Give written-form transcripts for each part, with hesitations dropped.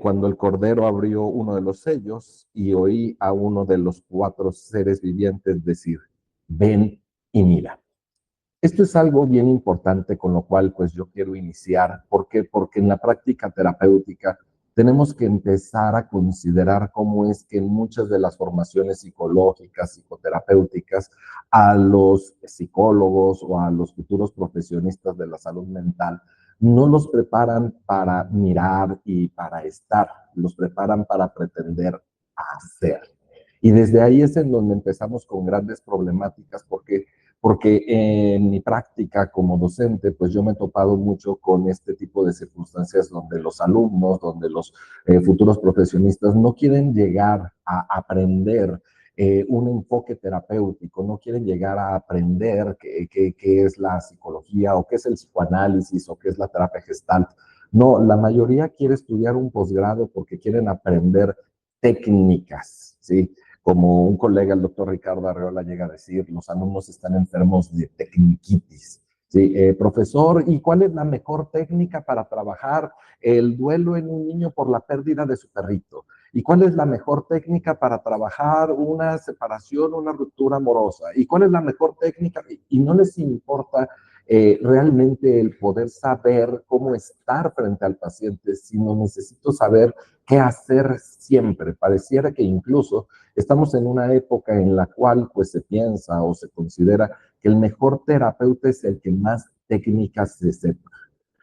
cuando el Cordero abrió uno de los sellos y oí a uno de los 4 seres vivientes decir, ven y mira. Esto es algo bien importante con lo cual pues yo quiero iniciar. ¿Por qué? Porque en la práctica terapéutica tenemos que empezar a considerar cómo es que en muchas de las formaciones psicológicas, psicoterapéuticas, a los psicólogos o a los futuros profesionistas de la salud mental no los preparan para mirar y para estar, los preparan para pretender hacer. Y desde ahí es en donde empezamos con grandes problemáticas porque en mi práctica como docente, pues yo me he topado mucho con este tipo de circunstancias donde los alumnos, donde los futuros profesionistas no quieren llegar a aprender un enfoque terapéutico, no quieren llegar a aprender qué es la psicología o qué es el psicoanálisis o qué es la terapia gestalt. No, la mayoría quiere estudiar un posgrado porque quieren aprender técnicas, ¿sí? Como un colega, el doctor Ricardo Arreola, llega a decir, los alumnos están enfermos de tecniquitis. Sí, profesor, ¿y cuál es la mejor técnica para trabajar el duelo en un niño por la pérdida de su perrito? ¿Y cuál es la mejor técnica para trabajar una separación, una ruptura amorosa? ¿Y cuál es la mejor técnica? Y no les importa realmente el poder saber cómo estar frente al paciente, sino necesito saber qué hacer siempre. Pareciera que incluso estamos en una época en la cual pues se piensa o se considera que el mejor terapeuta es el que más técnicas se sepa.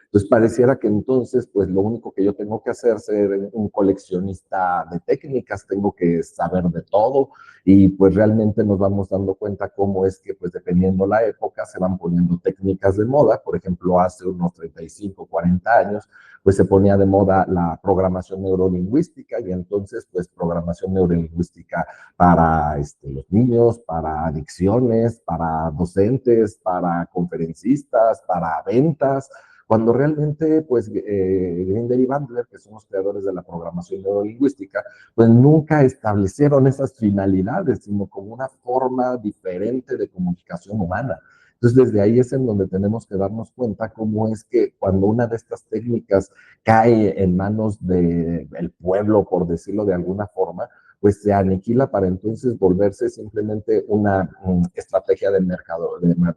Entonces pareciera que entonces, pues lo único que yo tengo que hacer es ser un coleccionista de técnicas, tengo que saber de todo y pues realmente nos vamos dando cuenta cómo es que pues dependiendo la época se van poniendo técnicas de moda. Por ejemplo, hace unos 35, 40 años, pues se ponía de moda la programación neurolingüística y entonces pues programación neurolingüística para los niños, para adicciones, para docentes, para conferencistas, para ventas, cuando realmente, pues, Grinder y Bandler, que son los creadores de la programación neurolingüística, pues nunca establecieron esas finalidades, sino como una forma diferente de comunicación humana. Entonces, desde ahí es en donde tenemos que darnos cuenta cómo es que cuando una de estas técnicas cae en manos del pueblo, por decirlo de alguna forma, pues se aniquila para entonces volverse simplemente una estrategia de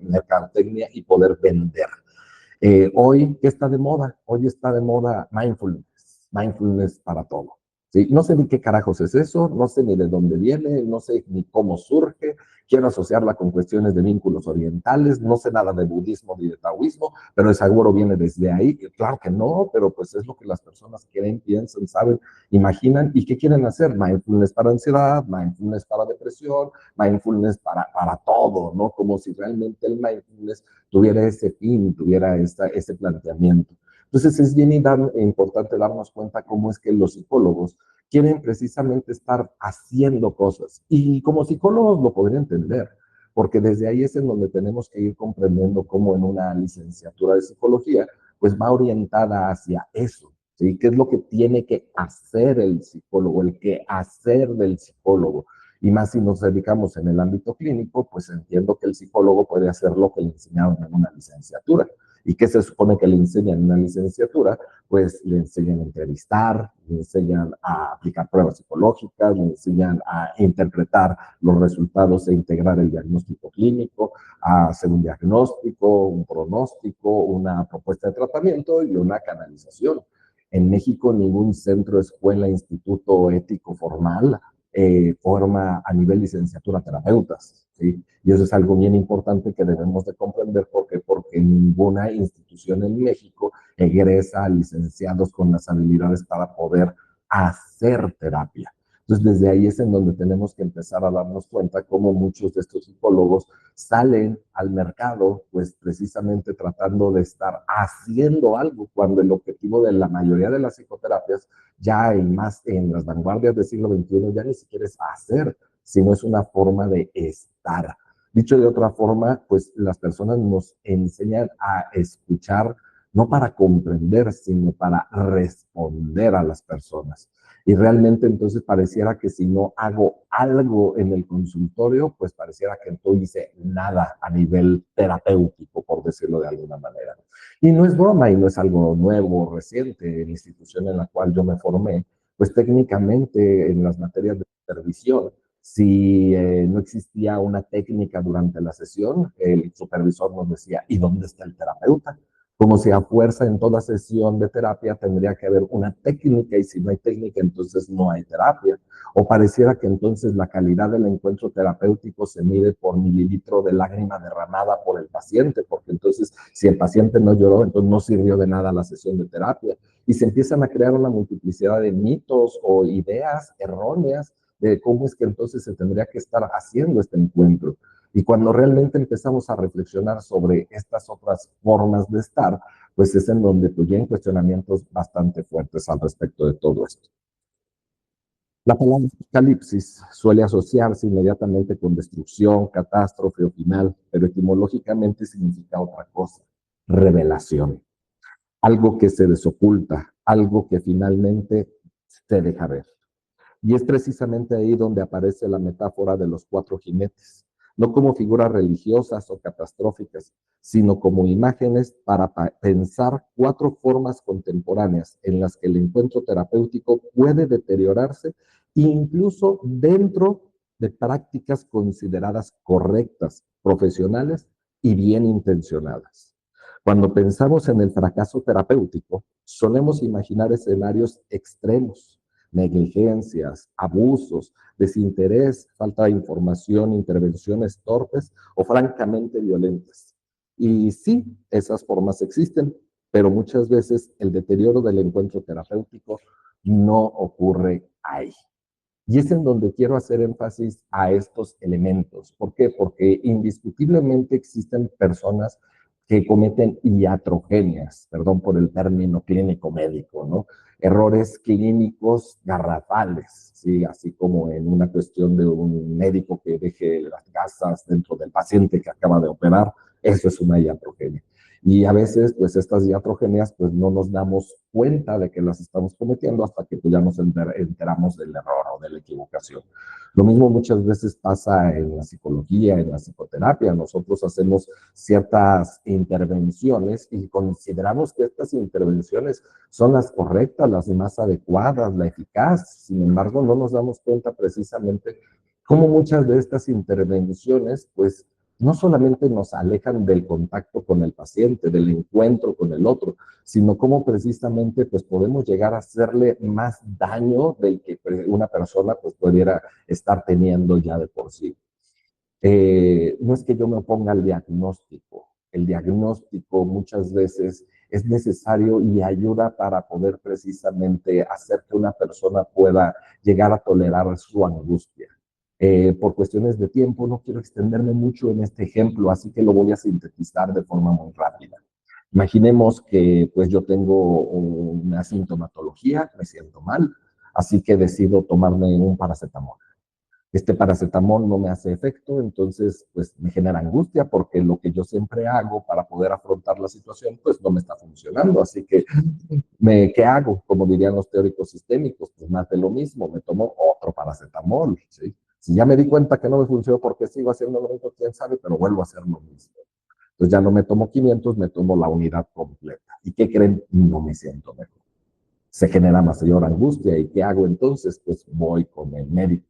mercadotecnia y poder vender. Hoy, ¿qué está de moda? Hoy está de moda mindfulness, mindfulness para todo. ¿Sí? No sé ni qué carajos es eso, no sé ni de dónde viene, no sé ni cómo surge, quiero asociarla con cuestiones de vínculos orientales, no sé nada de budismo ni de taoísmo, pero el seguro viene desde ahí. Claro que no, pero pues es lo que las personas quieren, piensan, saben, imaginan. ¿Y qué quieren hacer? Mindfulness para ansiedad, mindfulness para depresión, mindfulness para todo, ¿no? Como si realmente el mindfulness tuviera ese fin, tuviera ese planteamiento. Entonces es bien importante darnos cuenta cómo es que los psicólogos quieren precisamente estar haciendo cosas. Y como psicólogos lo podría entender, porque desde ahí es en donde tenemos que ir comprendiendo cómo en una licenciatura de psicología, pues va orientada hacia eso. ¿Sí? ¿Qué es lo que tiene que hacer el psicólogo, el que hacer del psicólogo? Y más si nos dedicamos en el ámbito clínico, pues entiendo que el psicólogo puede hacer lo que le enseñaron en una licenciatura. ¿Y qué se supone que le enseñan en una licenciatura? Pues le enseñan a entrevistar, le enseñan a aplicar pruebas psicológicas, le enseñan a interpretar los resultados e integrar el diagnóstico clínico, a hacer un diagnóstico, un pronóstico, una propuesta de tratamiento y una canalización. En México ningún centro, escuela, instituto ético formal forma a nivel licenciatura terapeutas, ¿sí? Y eso es algo bien importante que debemos de comprender porque ninguna institución en México egresa a licenciados con las habilidades para poder hacer terapia. Entonces, desde ahí es en donde tenemos que empezar a darnos cuenta cómo muchos de estos psicólogos salen al mercado, pues precisamente tratando de estar haciendo algo, cuando el objetivo de la mayoría de las psicoterapias ya más en las vanguardias del siglo XXI ya ni siquiera es hacer, sino es una forma de estar. Dicho de otra forma, pues las personas nos enseñan a escuchar no para comprender, sino para responder a las personas. Y realmente entonces pareciera que si no hago algo en el consultorio, pues pareciera que no hice nada a nivel terapéutico, por decirlo de alguna manera. Y no es broma y no es algo nuevo o reciente. En la institución en la cual yo me formé, pues técnicamente en las materias de supervisión, si no existía una técnica durante la sesión, el supervisor nos decía, ¿y dónde está el terapeuta? Como si a fuerza en toda sesión de terapia tendría que haber una técnica y si no hay técnica entonces no hay terapia. O pareciera que entonces la calidad del encuentro terapéutico se mide por mililitro de lágrima derramada por el paciente, porque entonces si el paciente no lloró, entonces no sirvió de nada la sesión de terapia. Y se empiezan a crear una multiplicidad de mitos o ideas erróneas de cómo es que entonces se tendría que estar haciendo este encuentro. Y cuando realmente empezamos a reflexionar sobre estas otras formas de estar, pues es en donde pues vienen cuestionamientos bastante fuertes al respecto de todo esto. La palabra apocalipsis suele asociarse inmediatamente con destrucción, catástrofe o final, pero etimológicamente significa otra cosa, revelación, algo que se desoculta, algo que finalmente se deja ver. Y es precisamente ahí donde aparece la metáfora de los cuatro jinetes, no como figuras religiosas o catastróficas, sino como imágenes para pensar cuatro formas contemporáneas en las que el encuentro terapéutico puede deteriorarse, incluso dentro de prácticas consideradas correctas, profesionales y bien intencionadas. Cuando pensamos en el fracaso terapéutico, solemos imaginar escenarios extremos, negligencias, abusos, desinterés, falta de información, intervenciones torpes o francamente violentas. Y sí, esas formas existen, pero muchas veces el deterioro del encuentro terapéutico no ocurre ahí. Y es en donde quiero hacer énfasis a estos elementos. ¿Por qué? Porque indiscutiblemente existen personas que cometen iatrogenias, perdón por el término clínico médico, ¿no? Errores clínicos garrafales, ¿sí? Así como en una cuestión de un médico que deje las gasas dentro del paciente que acaba de operar, eso es una iatrogenia. Y a veces, pues estas iatrogenias, pues no nos damos cuenta de que las estamos cometiendo hasta que pues, ya nos enteramos del error o de la equivocación. Lo mismo muchas veces pasa en la psicología, en la psicoterapia. Nosotros hacemos ciertas intervenciones y consideramos que estas intervenciones son las correctas, las más adecuadas, la eficaz. Sin embargo, no nos damos cuenta precisamente cómo muchas de estas intervenciones, pues, no solamente nos alejan del contacto con el paciente, del encuentro con el otro, sino cómo precisamente pues podemos llegar a hacerle más daño del que una persona pues pudiera estar teniendo ya de por sí. No es que yo me oponga al diagnóstico, el diagnóstico muchas veces es necesario y ayuda para poder precisamente hacer que una persona pueda llegar a tolerar su angustia. Por cuestiones de tiempo no quiero extenderme mucho en este ejemplo, así que lo voy a sintetizar de forma muy rápida. Imaginemos que pues yo tengo una sintomatología, me siento mal, así que decido tomarme un paracetamol. Este paracetamol no me hace efecto, entonces pues me genera angustia porque lo que yo siempre hago para poder afrontar la situación pues no me está funcionando, así que ¿qué hago? Como dirían los teóricos sistémicos, pues más de lo mismo, me tomo otro paracetamol, ¿sí? Si ya me di cuenta que no me funcionó porque sigo haciendo lo mismo, quién sabe, pero vuelvo a hacer lo mismo. Entonces ya no me tomo 500, me tomo la unidad completa. ¿Y qué creen? No me siento mejor. Se genera mayor angustia. ¿Y qué hago entonces? Pues voy con el médico.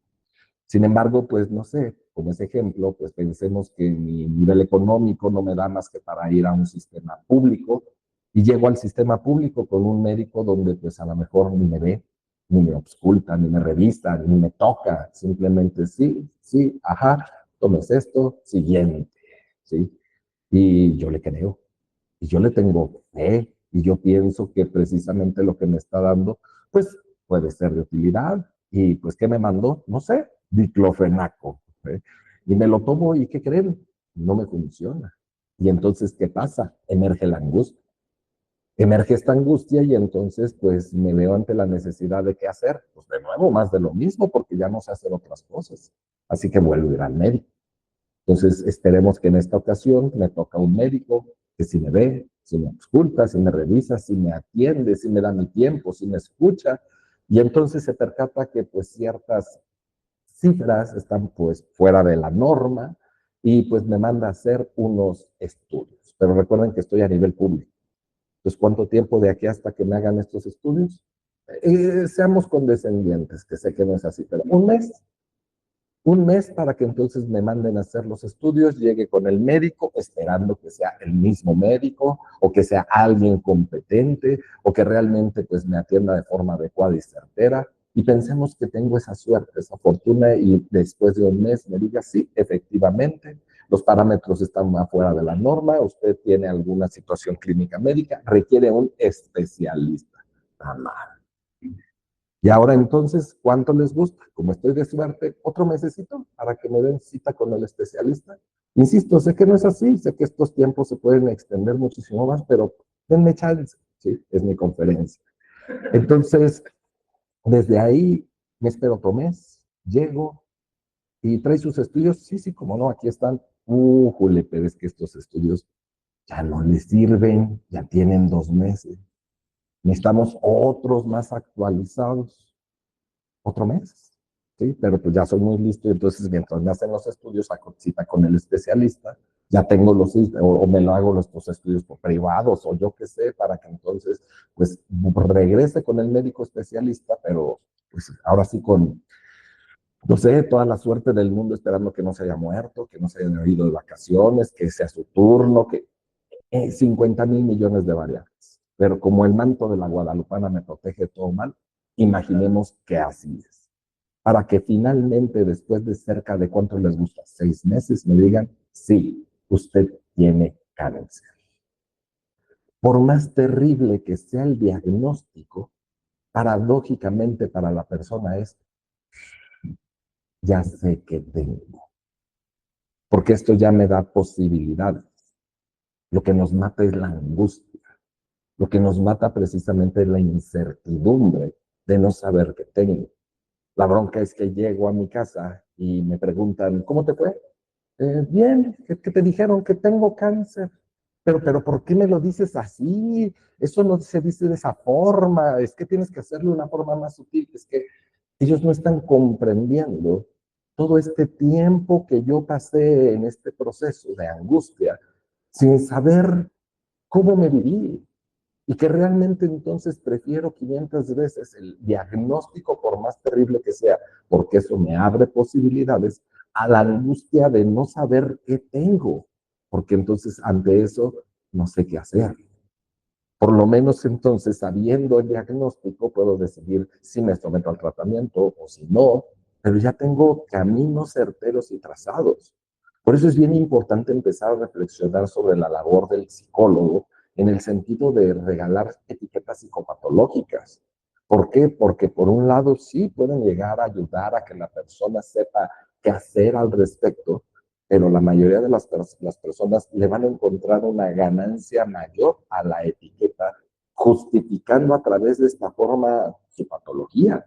Sin embargo, pues no sé, como ese ejemplo, pues pensemos que mi nivel económico no me da más que para ir a un sistema público y llego al sistema público con un médico donde pues a lo mejor ni me ve, ni me ausculta, ni me revisa, ni me toca, simplemente sí, sí, ajá, tomes esto, siguiente, ¿sí? Y yo le creo, y yo le tengo fe, y yo pienso que precisamente lo que me está dando, pues puede ser de utilidad. Y pues, ¿qué me mandó? No sé, diclofenaco. ¿Eh? Y me lo tomo y ¿qué creen? No me funciona. Y entonces, ¿qué pasa? Emerge la angustia. Emerge esta angustia y entonces pues me veo ante la necesidad de qué hacer. Pues de nuevo, más de lo mismo, porque ya no sé hacer otras cosas. Así que vuelvo a ir al médico. Entonces, esperemos que en esta ocasión me toca un médico que sí me ve, si me escucha, si me revisa, si me atiende, si me da mi tiempo, si me escucha, y entonces se percata que pues ciertas cifras están pues fuera de la norma y pues me manda a hacer unos estudios. Pero recuerden que estoy a nivel público. Entonces, ¿cuánto tiempo de aquí hasta que me hagan estos estudios? Seamos condescendientes, que sé que no es así, pero un mes para que entonces me manden a hacer los estudios, llegue con el médico, esperando que sea el mismo médico o que sea alguien competente o que realmente pues me atienda de forma adecuada y certera. Y pensemos que tengo esa suerte, esa fortuna y después de un mes me diga, sí, efectivamente, los parámetros están afuera de la norma, usted tiene alguna situación clínica médica, requiere un especialista. Nada. Y ahora entonces, ¿cuánto les gusta? Como estoy de suerte, otro mesecito para que me den cita con el especialista. Insisto, sé que no es así, sé que estos tiempos se pueden extender muchísimo más, pero denme chance, ¿sí? Es mi conferencia. Entonces, desde ahí me espero otro mes, llego y trae sus estudios. Sí, sí, como no, aquí están. Jule, pero es que estos estudios ya no les sirven, ya tienen 2 meses. Necesitamos otros más actualizados. Otro mes, ¿sí? Pero pues ya soy muy listo y entonces mientras me hacen los estudios, saco cita con el especialista, ya tengo o me lo hago los estudios por privados o yo qué sé, para que entonces pues regrese con el médico especialista, pero pues ahora sí con, no sé, toda la suerte del mundo esperando que no se haya muerto, que no se haya ido de vacaciones, que sea su turno, que 50,000 millones de variables. Pero como el manto de la Guadalupana me protege todo mal, imaginemos que así es para que finalmente, después de cerca de cuánto les gusta, 6 meses, me digan, sí, usted tiene cáncer. Por más terrible que sea el diagnóstico, paradójicamente para la persona es, ya sé que tengo, porque esto ya me da posibilidades. Lo que nos mata es la angustia, lo que nos mata precisamente es la incertidumbre de no saber qué tengo. La bronca es que llego a mi casa y me preguntan, ¿cómo te fue? Bien, que te dijeron que tengo cáncer, pero ¿por qué me lo dices así? Eso no se dice de esa forma, es que tienes que hacerlo de una forma más sutil, es que ellos no están comprendiendo todo este tiempo que yo pasé en este proceso de angustia sin saber cómo me viví y que realmente entonces prefiero 500 veces el diagnóstico por más terrible que sea, porque eso me abre posibilidades a la angustia de no saber qué tengo, porque entonces ante eso no sé qué hacer. Por lo menos entonces, sabiendo el diagnóstico, puedo decidir si me someto al tratamiento o si no, pero ya tengo caminos certeros y trazados. Por eso es bien importante empezar a reflexionar sobre la labor del psicólogo en el sentido de regalar etiquetas psicopatológicas. ¿Por qué? Porque por un lado sí pueden llegar a ayudar a que la persona sepa qué hacer al respecto, pero la mayoría de las personas le van a encontrar una ganancia mayor a la etiqueta, justificando a través de esta forma su patología,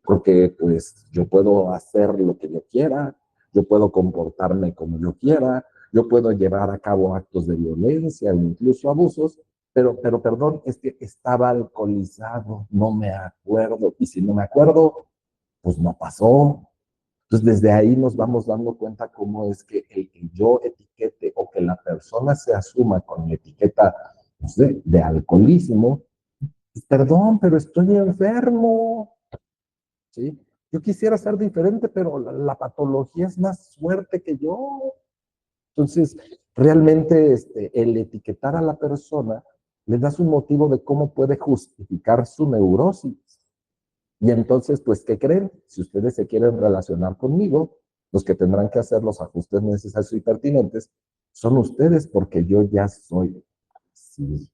porque pues yo puedo hacer lo que yo quiera, yo puedo comportarme como yo quiera, yo puedo llevar a cabo actos de violencia o incluso abusos, pero perdón, es que estaba alcoholizado, no me acuerdo, y si no me acuerdo, pues no pasó. Entonces, desde ahí nos vamos dando cuenta cómo es que el que yo etiquete o que la persona se asuma con la etiqueta, no sé, de alcoholismo, pues, perdón, pero estoy enfermo, ¿sí? Yo quisiera ser diferente, pero la patología es más fuerte que yo. Entonces, realmente el etiquetar a la persona le das un motivo de cómo puede justificar su neurosis. Y entonces, pues, ¿qué creen? Si ustedes se quieren relacionar conmigo, los que tendrán que hacer los ajustes necesarios y pertinentes son ustedes, porque yo ya soy así.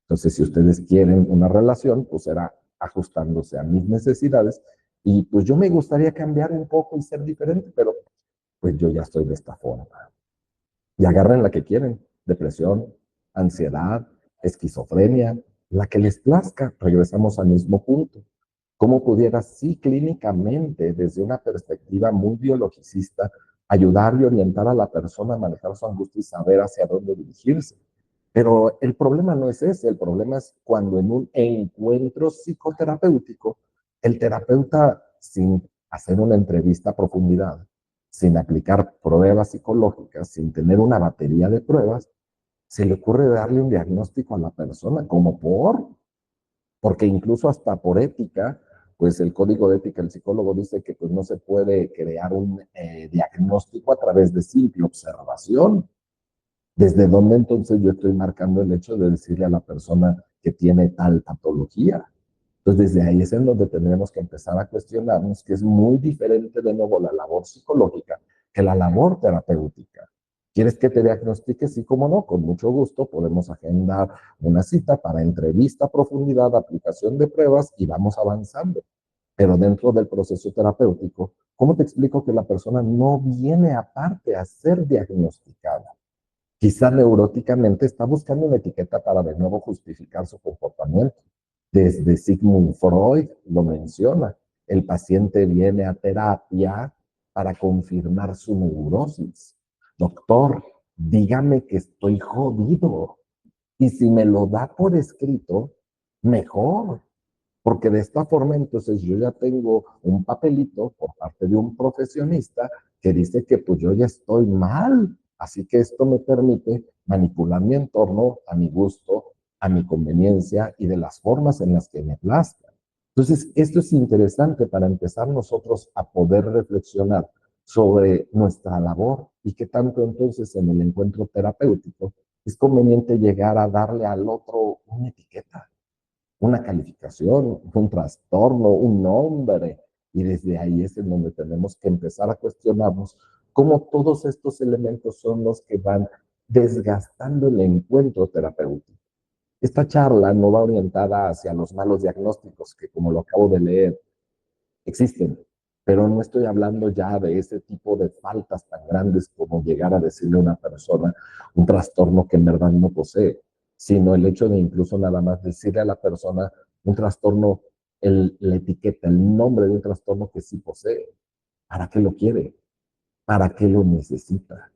Entonces, si ustedes quieren una relación, pues será ajustándose a mis necesidades. Y pues yo me gustaría cambiar un poco y ser diferente, pero pues yo ya estoy de esta forma. Y agarren la que quieren, depresión, ansiedad, esquizofrenia, la que les plazca, regresamos al mismo punto. ¿Cómo pudiera, sí, clínicamente, desde una perspectiva muy biologicista, ayudar y orientar a la persona a manejar su angustia y saber hacia dónde dirigirse? Pero el problema no es ese, el problema es cuando en un encuentro psicoterapéutico, el terapeuta, sin hacer una entrevista a profundidad, sin aplicar pruebas psicológicas, sin tener una batería de pruebas, se le ocurre darle un diagnóstico a la persona, porque incluso hasta por ética, pues el código de ética del psicólogo dice que pues no se puede crear un diagnóstico a través de simple observación. ¿Desde dónde entonces yo estoy marcando el hecho de decirle a la persona que tiene tal patología? Entonces, desde ahí es en donde tendremos que empezar a cuestionarnos que es muy diferente de nuevo la labor psicológica que la labor terapéutica. ¿Quieres que te diagnostique? Sí, como no, con mucho gusto podemos agendar una cita para entrevista a profundidad, aplicación de pruebas y vamos avanzando. Pero dentro del proceso terapéutico, ¿cómo te explico que la persona no viene aparte a ser diagnosticada? Quizá neuróticamente está buscando una etiqueta para de nuevo justificar su comportamiento. Desde Sigmund Freud lo menciona. El paciente viene a terapia para confirmar su neurosis. Doctor, dígame que estoy jodido. Y si me lo da por escrito, mejor. Porque de esta forma, entonces yo ya tengo un papelito por parte de un profesionista que dice que pues yo ya estoy mal. Así que esto me permite manipular mi entorno a mi gusto, a mi conveniencia y de las formas en las que me plazca. Entonces, esto es interesante para empezar nosotros a poder reflexionar sobre nuestra labor y qué tanto entonces en el encuentro terapéutico es conveniente llegar a darle al otro una etiqueta, una calificación, un trastorno, un nombre. Y desde ahí es en donde tenemos que empezar a cuestionarnos cómo todos estos elementos son los que van desgastando el encuentro terapéutico. Esta charla no va orientada hacia los malos diagnósticos, que como lo acabo de leer, existen, pero no estoy hablando ya de ese tipo de faltas tan grandes como llegar a decirle a una persona un trastorno que en verdad no posee, sino el hecho de incluso nada más decirle a la persona un trastorno, la etiqueta, el nombre de un trastorno que sí posee. ¿Para qué lo quiere? ¿Para qué lo necesita?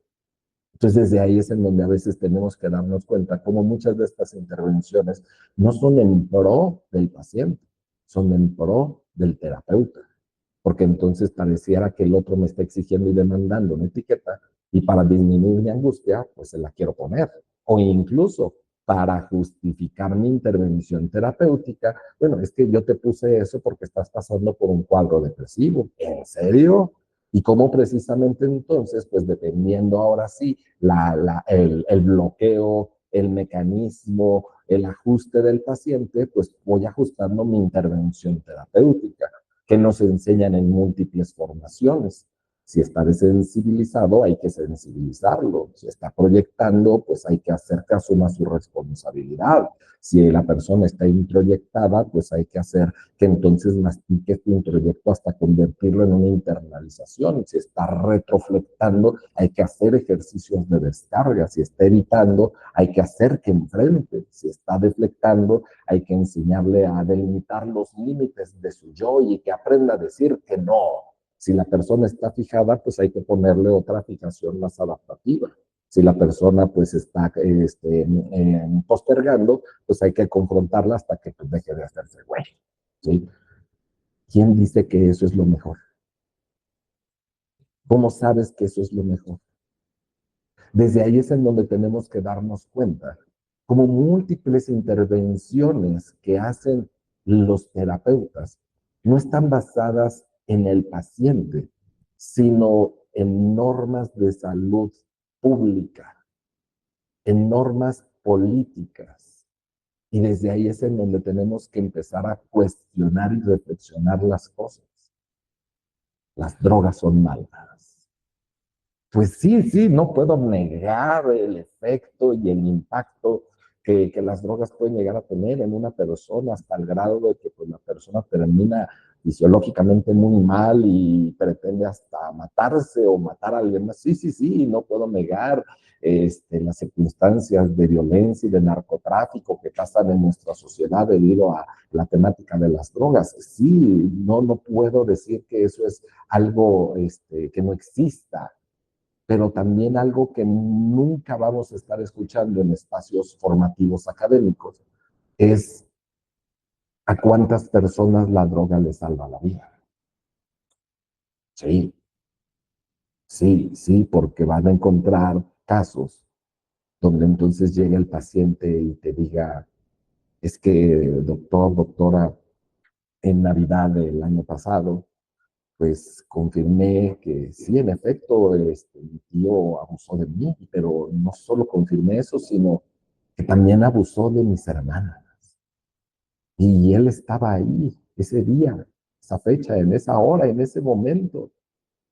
Entonces, desde ahí es en donde a veces tenemos que darnos cuenta cómo muchas de estas intervenciones no son en pro del paciente, son en pro del terapeuta, porque entonces pareciera que el otro me está exigiendo y demandando una etiqueta y para disminuir mi angustia, pues se la quiero poner. O incluso para justificar mi intervención terapéutica, bueno, es que yo te puse eso porque estás pasando por un cuadro depresivo. ¿En serio? Y cómo precisamente entonces, pues dependiendo ahora sí el bloqueo, el mecanismo, el ajuste del paciente, pues voy ajustando mi intervención terapéutica que nos enseñan en múltiples formaciones. Si está desensibilizado, hay que sensibilizarlo. Si está proyectando, pues hay que hacer que asuma su responsabilidad. Si la persona está introyectada, pues hay que hacer que entonces mastique este introyecto hasta convertirlo en una internalización. Si está retroflectando, hay que hacer ejercicios de descarga. Si está evitando, hay que hacer que enfrente. Si está deflectando, hay que enseñarle a delimitar los límites de su yo y que aprenda a decir que no. Si la persona está fijada, pues hay que ponerle otra fijación más adaptativa. Si la persona pues está postergando, pues hay que confrontarla hasta que pues, deje de hacerse güey. ¿Sí? ¿Quién dice que eso es lo mejor? ¿Cómo sabes que eso es lo mejor? Desde ahí es en donde tenemos que darnos cuenta, como múltiples intervenciones que hacen los terapeutas no están basadas en el paciente, sino en normas de salud pública, en normas políticas. Y desde ahí es en donde tenemos que empezar a cuestionar y reflexionar las cosas. Las drogas son malas. Pues sí, sí, no puedo negar el efecto y el impacto que las drogas pueden llegar a tener en una persona hasta el grado de que pues, la persona termina fisiológicamente muy mal y pretende hasta matarse o matar a alguien más. Sí, sí, sí, no puedo negar las circunstancias de violencia y de narcotráfico que pasan en nuestra sociedad debido a la temática de las drogas. Sí, no puedo decir que eso es algo que no exista, pero también algo que nunca vamos a estar escuchando en espacios formativos académicos es a cuántas personas la droga les salva la vida. Sí, sí, sí, porque van a encontrar casos donde entonces llega el paciente y te diga, es que doctor, doctora, en Navidad del año pasado, pues confirmé que sí, en efecto, mi tío abusó de mí, pero no solo confirmé eso, sino que también abusó de mis hermanas. Y él estaba ahí ese día, esa fecha, en esa hora, en ese momento.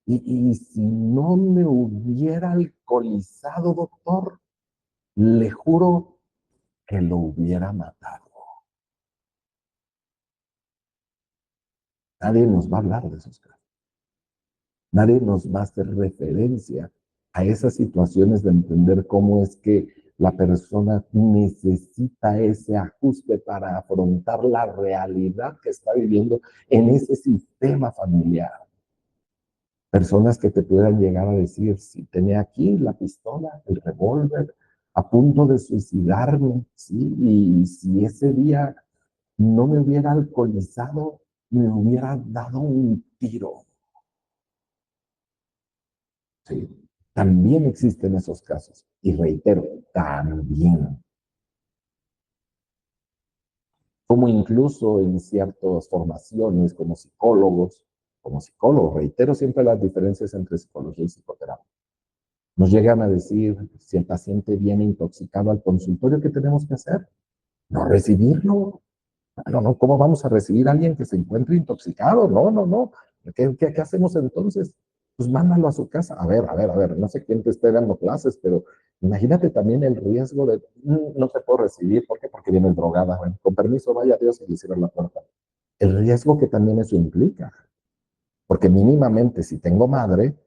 Y si no me hubiera alcoholizado, doctor, le juro que lo hubiera matado. Nadie nos va a hablar de esos casos. Nadie nos va a hacer referencia a esas situaciones de entender cómo es que la persona necesita ese ajuste para afrontar la realidad que está viviendo en ese sistema familiar. Personas que te puedan llegar a decir, si tenía aquí la pistola, el revólver, a punto de suicidarme, ¿sí? Y si ese día no me hubiera alcoholizado, me hubiera dado un tiro. Sí, también existen esos casos. Y reitero, también. Como incluso en ciertas formaciones como psicólogos, reitero siempre las diferencias entre psicología y psicoterapia. Nos llegan a decir, si el paciente viene intoxicado al consultorio, ¿qué tenemos que hacer? No recibirlo. No, no, ¿cómo vamos a recibir a alguien que se encuentre intoxicado? No, no, no. ¿Qué hacemos entonces? Pues mándalo a su casa. A ver, no sé quién te esté dando clases, pero imagínate también el riesgo de, no te puedo recibir, ¿por qué? Porque vienes drogada. Bueno, con permiso, vaya Dios y le cierra la puerta. El riesgo que también eso implica, porque mínimamente si tengo madre,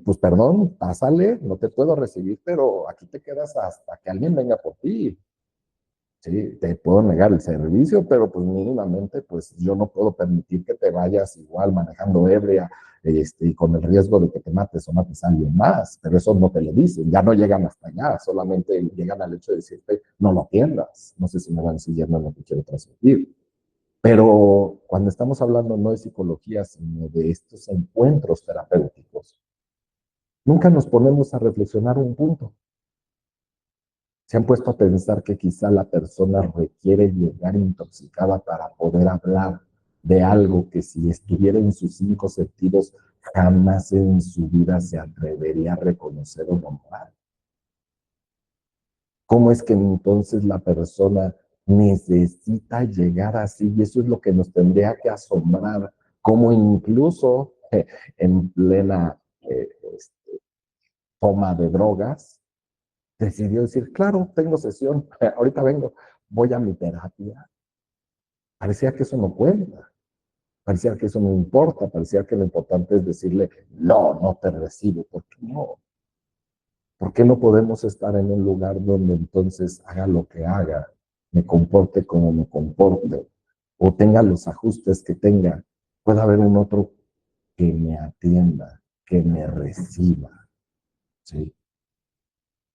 pues perdón, pásale, no te puedo recibir, pero aquí te quedas hasta que alguien venga por ti. Sí, te puedo negar el servicio, pero pues mínimamente, pues yo no puedo permitir que te vayas igual manejando ebria, y con el riesgo de que te mates o mates a alguien más, pero eso no te lo dicen, ya no llegan hasta allá, solamente llegan al hecho de decirte, no lo atiendas, no sé si me van siguiendo lo que quiero transmitir. Pero cuando estamos hablando no de psicología, sino de estos encuentros terapéuticos, nunca nos ponemos a reflexionar un punto. Se han puesto a pensar que quizá la persona requiere llegar intoxicada para poder hablar de algo que si estuviera en sus cinco sentidos jamás en su vida se atrevería a reconocer o nombrar. ¿Cómo es que entonces la persona necesita llegar así? Y eso es lo que nos tendría que asombrar, como incluso en plena toma de drogas, decidió decir, claro, tengo sesión, ahorita vengo, voy a mi terapia. Parecía que eso no cuenta, parecía que eso no importa, parecía que lo importante es decirle, no, no te recibo. ¿Por qué no? ¿Por qué no podemos estar en un lugar donde entonces haga lo que haga, me comporte como me comporte, o tenga los ajustes que tenga, pueda haber un otro que me atienda, que me reciba, ¿sí?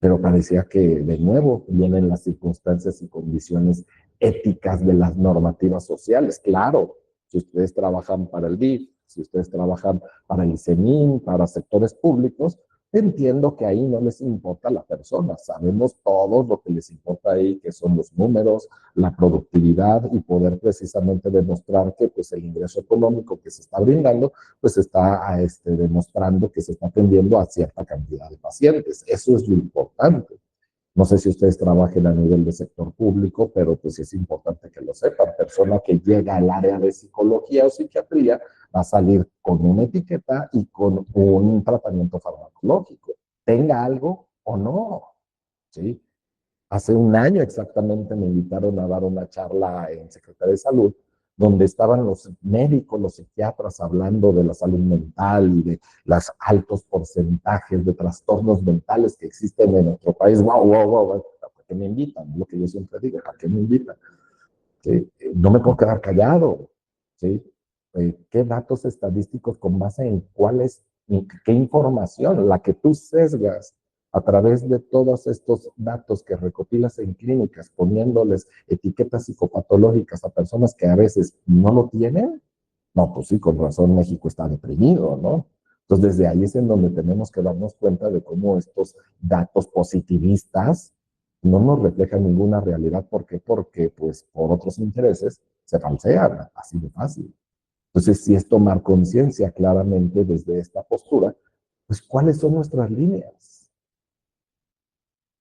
Pero parecía que de nuevo vienen las circunstancias y condiciones éticas de las normativas sociales. Claro, si ustedes trabajan para el DIF, si ustedes trabajan para el CENIN, para sectores públicos, entiendo que ahí no les importa la persona. Sabemos todos lo que les importa ahí, que son los números, la productividad y poder precisamente demostrar que pues, el ingreso económico que se está brindando pues está demostrando que se está atendiendo a cierta cantidad de pacientes. Eso es lo importante. No sé si ustedes trabajen a nivel de sector público, pero pues es importante que lo sepan. Persona que llega al área de psicología o psiquiatría va a salir con una etiqueta y con un tratamiento farmacológico, tenga algo o no, ¿sí? Hace un año exactamente me invitaron a dar una charla en Secretaría de Salud, donde estaban los médicos, los psiquiatras hablando de la salud mental y de los altos porcentajes de trastornos mentales que existen en nuestro país. Wow, wow, wow, ¿para qué me invitan? Lo que yo siempre digo, ¿para qué me invitan? ¿Sí? No me puedo quedar callado. ¿Sí? ¿Qué datos estadísticos con base en cuáles ¿Qué información? La que tú sesgas a través de todos estos datos que recopilas en clínicas, poniéndoles etiquetas psicopatológicas a personas que a veces no lo tienen. No, pues sí, con razón México está deprimido, ¿no? Entonces, desde ahí es en donde tenemos que darnos cuenta de cómo estos datos positivistas no nos reflejan ninguna realidad. ¿Por qué? Porque, pues, por otros intereses se falsean, así de fácil. Entonces, si es tomar conciencia claramente desde esta postura, pues, ¿cuáles son nuestras líneas?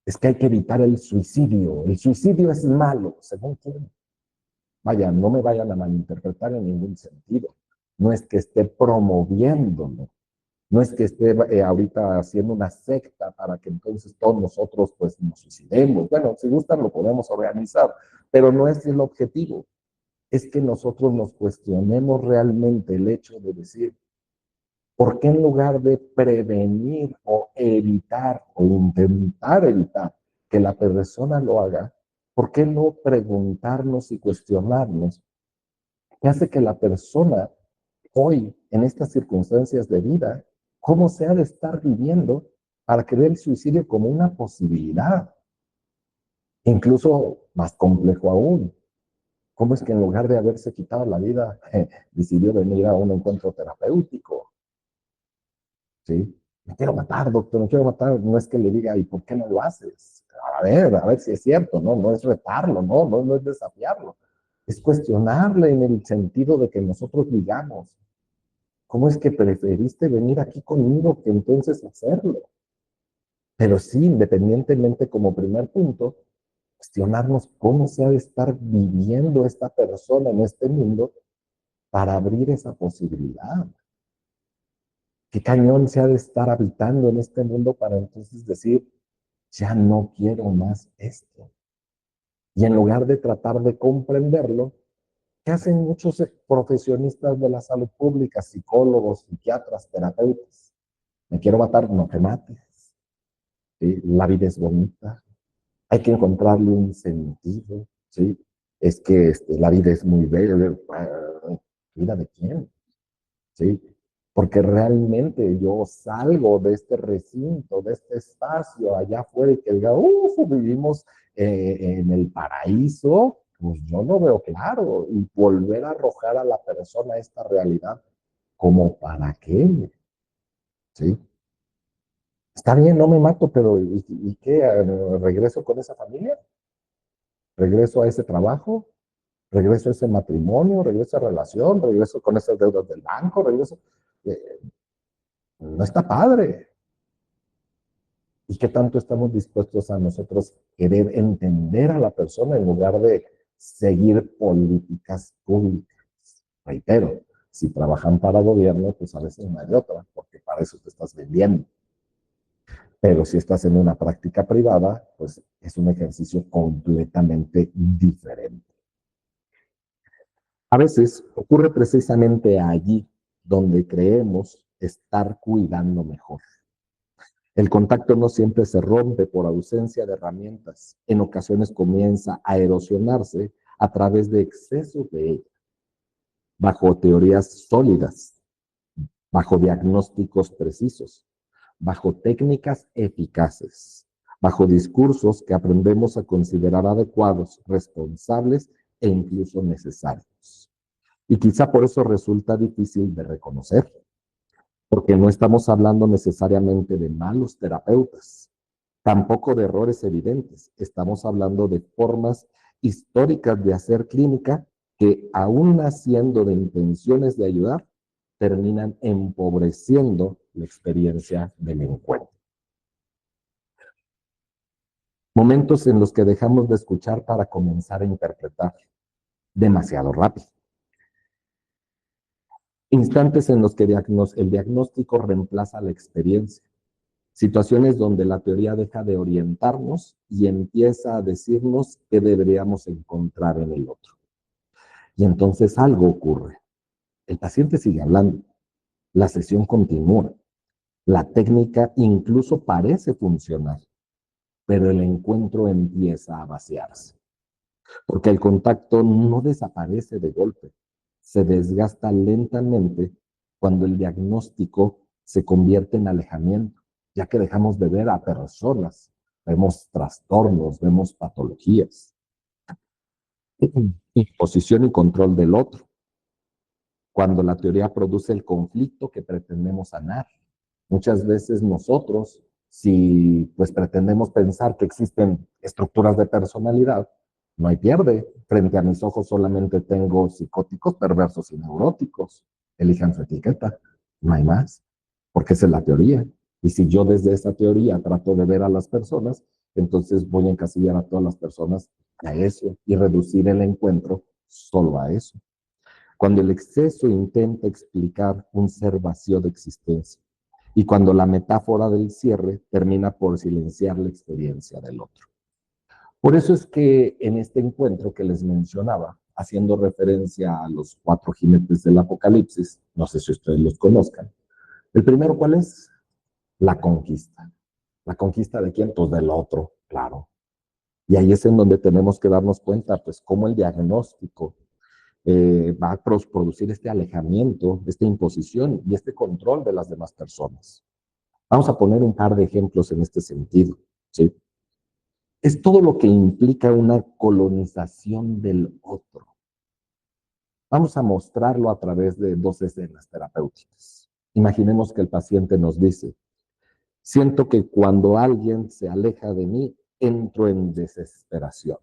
Es que hay que evitar el suicidio. El suicidio es malo, según quién. Vaya, no me vayan a malinterpretar en ningún sentido. No es que esté promoviéndolo, no es que esté ahorita haciendo una secta para que entonces todos nosotros pues nos suicidemos. Bueno, si gustan lo podemos organizar, pero no es el objetivo. Es que nosotros nos cuestionemos realmente el hecho de decir, ¿por qué en lugar de prevenir o evitar o intentar evitar que la persona lo haga, por qué no preguntarnos y cuestionarnos qué hace que la persona hoy, en estas circunstancias de vida, cómo se ha de estar viviendo para que vea el suicidio como una posibilidad? Incluso más complejo aún, ¿cómo es que en lugar de haberse quitado la vida, decidió venir a un encuentro terapéutico? ¿Sí? Me quiero matar, doctor, me quiero matar. No es que le diga, ¿y por qué no lo haces? A ver si es cierto, ¿no? No es retarlo, no es desafiarlo. Es cuestionarle en el sentido de que nosotros digamos, ¿cómo es que preferiste venir aquí conmigo que entonces hacerlo? Pero sí, independientemente como primer punto, cuestionarnos cómo se ha de estar viviendo esta persona en este mundo para abrir esa posibilidad. ¿Qué cañón se ha de estar habitando en este mundo para entonces decir, ya no quiero más esto? Y en lugar de tratar de comprenderlo, ¿qué hacen muchos profesionistas de la salud pública, psicólogos, psiquiatras, terapeutas? Me quiero matar, no te mates. ¿Sí? La vida es bonita, hay que encontrarle un sentido, ¿sí? Es que la vida es muy bella. ¿Vida de quién? ¿Sí? Porque realmente yo salgo de este recinto, de este espacio allá afuera y que diga, vivimos en el paraíso, pues yo no veo claro. Y volver a arrojar a la persona esta realidad, ¿como para qué? ¿Sí? Está bien, no me mato, pero ¿y qué? ¿Regreso con esa familia? ¿Regreso a ese trabajo? ¿Regreso a ese matrimonio? ¿Regreso a relación? ¿Regreso con esas deudas del banco? ¿Regreso? Eh, no está padre. ¿Y qué tanto estamos dispuestos a nosotros querer entender a la persona en lugar de seguir políticas públicas? Reitero, si trabajan para gobierno, pues a veces no hay otra, porque para eso te estás vendiendo. Pero si estás en una práctica privada, pues es un ejercicio completamente diferente. A veces ocurre precisamente allí donde creemos estar cuidando mejor. El contacto no siempre se rompe por ausencia de herramientas. En ocasiones comienza a erosionarse a través de exceso de ella, bajo teorías sólidas, bajo diagnósticos precisos, bajo técnicas eficaces, bajo discursos que aprendemos a considerar adecuados, responsables e incluso necesarios. Y quizá por eso resulta difícil de reconocer, porque no estamos hablando necesariamente de malos terapeutas, tampoco de errores evidentes. Estamos hablando de formas históricas de hacer clínica que, aún naciendo de intenciones de ayudar, terminan empobreciendo la experiencia del encuentro. Momentos en los que dejamos de escuchar para comenzar a interpretar demasiado rápido. Instantes en los que el diagnóstico reemplaza la experiencia. Situaciones donde la teoría deja de orientarnos y empieza a decirnos qué deberíamos encontrar en el otro. Y entonces algo ocurre. El paciente sigue hablando, la sesión continúa, la técnica incluso parece funcionar, pero el encuentro empieza a vaciarse, porque el contacto no desaparece de golpe, se desgasta lentamente cuando el diagnóstico se convierte en alejamiento, ya que dejamos de ver a personas, vemos trastornos, vemos patologías, imposición y control del otro, cuando la teoría produce el conflicto que pretendemos sanar. Muchas veces nosotros, si pues pretendemos pensar que existen estructuras de personalidad, no hay pierde. Frente a mis ojos solamente tengo psicóticos, perversos y neuróticos. Elijan su etiqueta, no hay más, porque esa es la teoría. Y si yo desde esa teoría trato de ver a las personas, entonces voy a encasillar a todas las personas a eso y reducir el encuentro solo a eso. Cuando el exceso intenta explicar un ser vacío de existencia y cuando la metáfora del cierre termina por silenciar la experiencia del otro. Por eso es que en este encuentro que les mencionaba, haciendo referencia a los 4 jinetes del Apocalipsis, no sé si ustedes los conozcan, el primero, ¿cuál es? La conquista. ¿La conquista de quién? Pues del otro, claro. Y ahí es en donde tenemos que darnos cuenta, pues, cómo el diagnóstico va a producir este alejamiento, esta imposición y este control de las demás personas. Vamos a poner un par de ejemplos en este sentido, ¿sí? Es todo lo que implica una colonización del otro. Vamos a mostrarlo a través de 2 escenas terapéuticas. Imaginemos que el paciente nos dice, siento que cuando alguien se aleja de mí, entro en desesperación.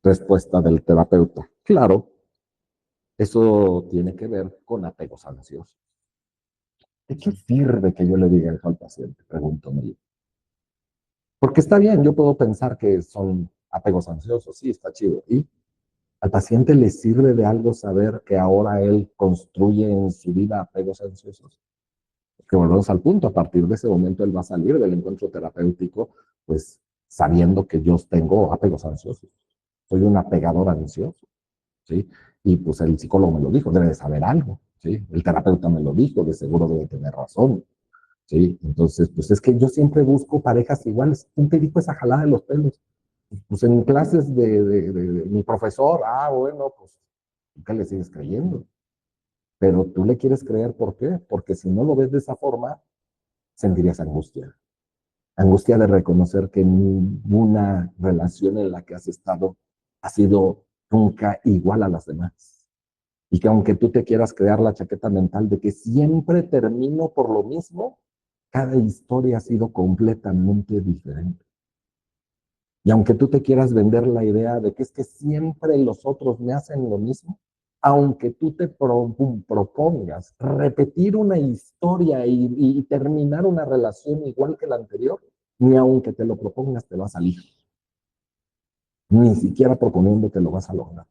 Respuesta del terapeuta, claro, eso tiene que ver con apegos ansiosos. ¿De qué sirve que yo le diga eso al paciente? Pregunto yo. Porque está bien, yo puedo pensar que son apegos ansiosos, sí, está chido. ¿Y al paciente le sirve de algo saber que ahora él construye en su vida apegos ansiosos? Que volvemos al punto, a partir de ese momento él va a salir del encuentro terapéutico, pues sabiendo que yo tengo apegos ansiosos. Soy un apegador ansioso, ¿sí? Y pues el psicólogo me lo dijo, debe de saber algo, ¿sí? El terapeuta me lo dijo, de seguro debe tener razón, ¿sí? Entonces, pues es que yo siempre busco parejas iguales. ¿Quién te dijo esa jalada de los pelos? Pues en clases de mi profesor, bueno, pues, ¿qué le sigues creyendo? Pero tú le quieres creer, ¿por qué? Porque si no lo ves de esa forma, sentirías angustia. Angustia de reconocer que ninguna relación en la que has estado ha sido nunca igual a las demás. Y que aunque tú te quieras crear la chaqueta mental de que siempre termino por lo mismo, cada historia ha sido completamente diferente. Y aunque tú te quieras vender la idea de que es que siempre los otros me hacen lo mismo, aunque tú te propongas repetir una historia y terminar una relación igual que la anterior, ni aunque te lo propongas te va a salir. Ni siquiera proponiéndote lo vas a lograr.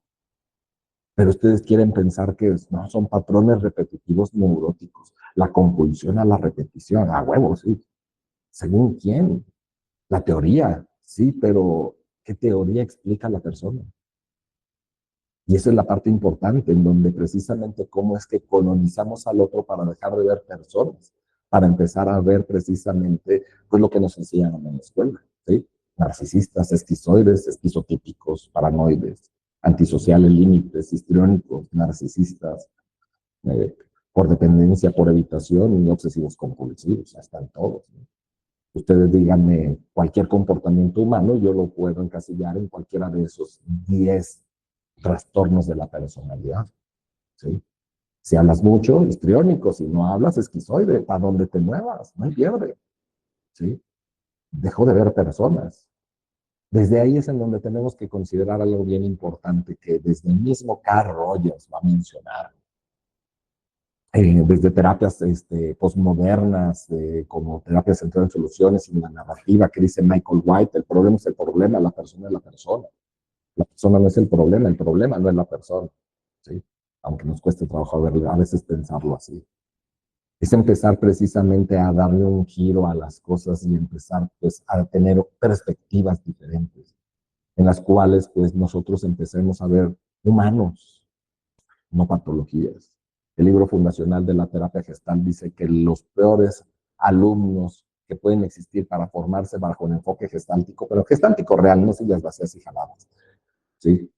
Pero ustedes quieren pensar que no, son patrones repetitivos neuróticos. La compulsión a la repetición, a huevos, sí. ¿Según quién? La teoría, sí, pero ¿qué teoría explica la persona? Y esa es la parte importante, en donde precisamente cómo es que colonizamos al otro para dejar de ver personas, para empezar a ver precisamente pues lo que nos enseñan en la escuela, ¿sí? Narcisistas, esquizoides, esquizotípicos, paranoides, antisociales, límites, histriónicos, narcisistas, eh, por dependencia, por evitación y obsesivos compulsivos, están todos, ¿no? Ustedes díganme cualquier comportamiento humano, yo lo puedo encasillar en cualquiera de esos 10 trastornos de la personalidad, ¿sí? Si hablas mucho, histriónico; si no hablas, esquizoide. ¿Para dónde te muevas? No hay pierde, ¿sí? Dejo de ver personas. Desde ahí es en donde tenemos que considerar algo bien importante que desde el mismo Carl Rogers va a mencionar. Desde terapias postmodernas, como terapia centrada en soluciones y la narrativa que dice Michael White, el problema es el problema, la persona es la persona. La persona no es el problema no es la persona, ¿sí? Aunque nos cueste trabajo a veces pensarlo así. Es empezar precisamente a darle un giro a las cosas y empezar pues a tener perspectivas diferentes, en las cuales pues nosotros empecemos a ver humanos, no patologías. El libro fundacional de la terapia gestal dice que los peores alumnos que pueden existir para formarse bajo un enfoque gestáltico, pero gestáltico real, no sillas vacías y jaladas, ¿sí?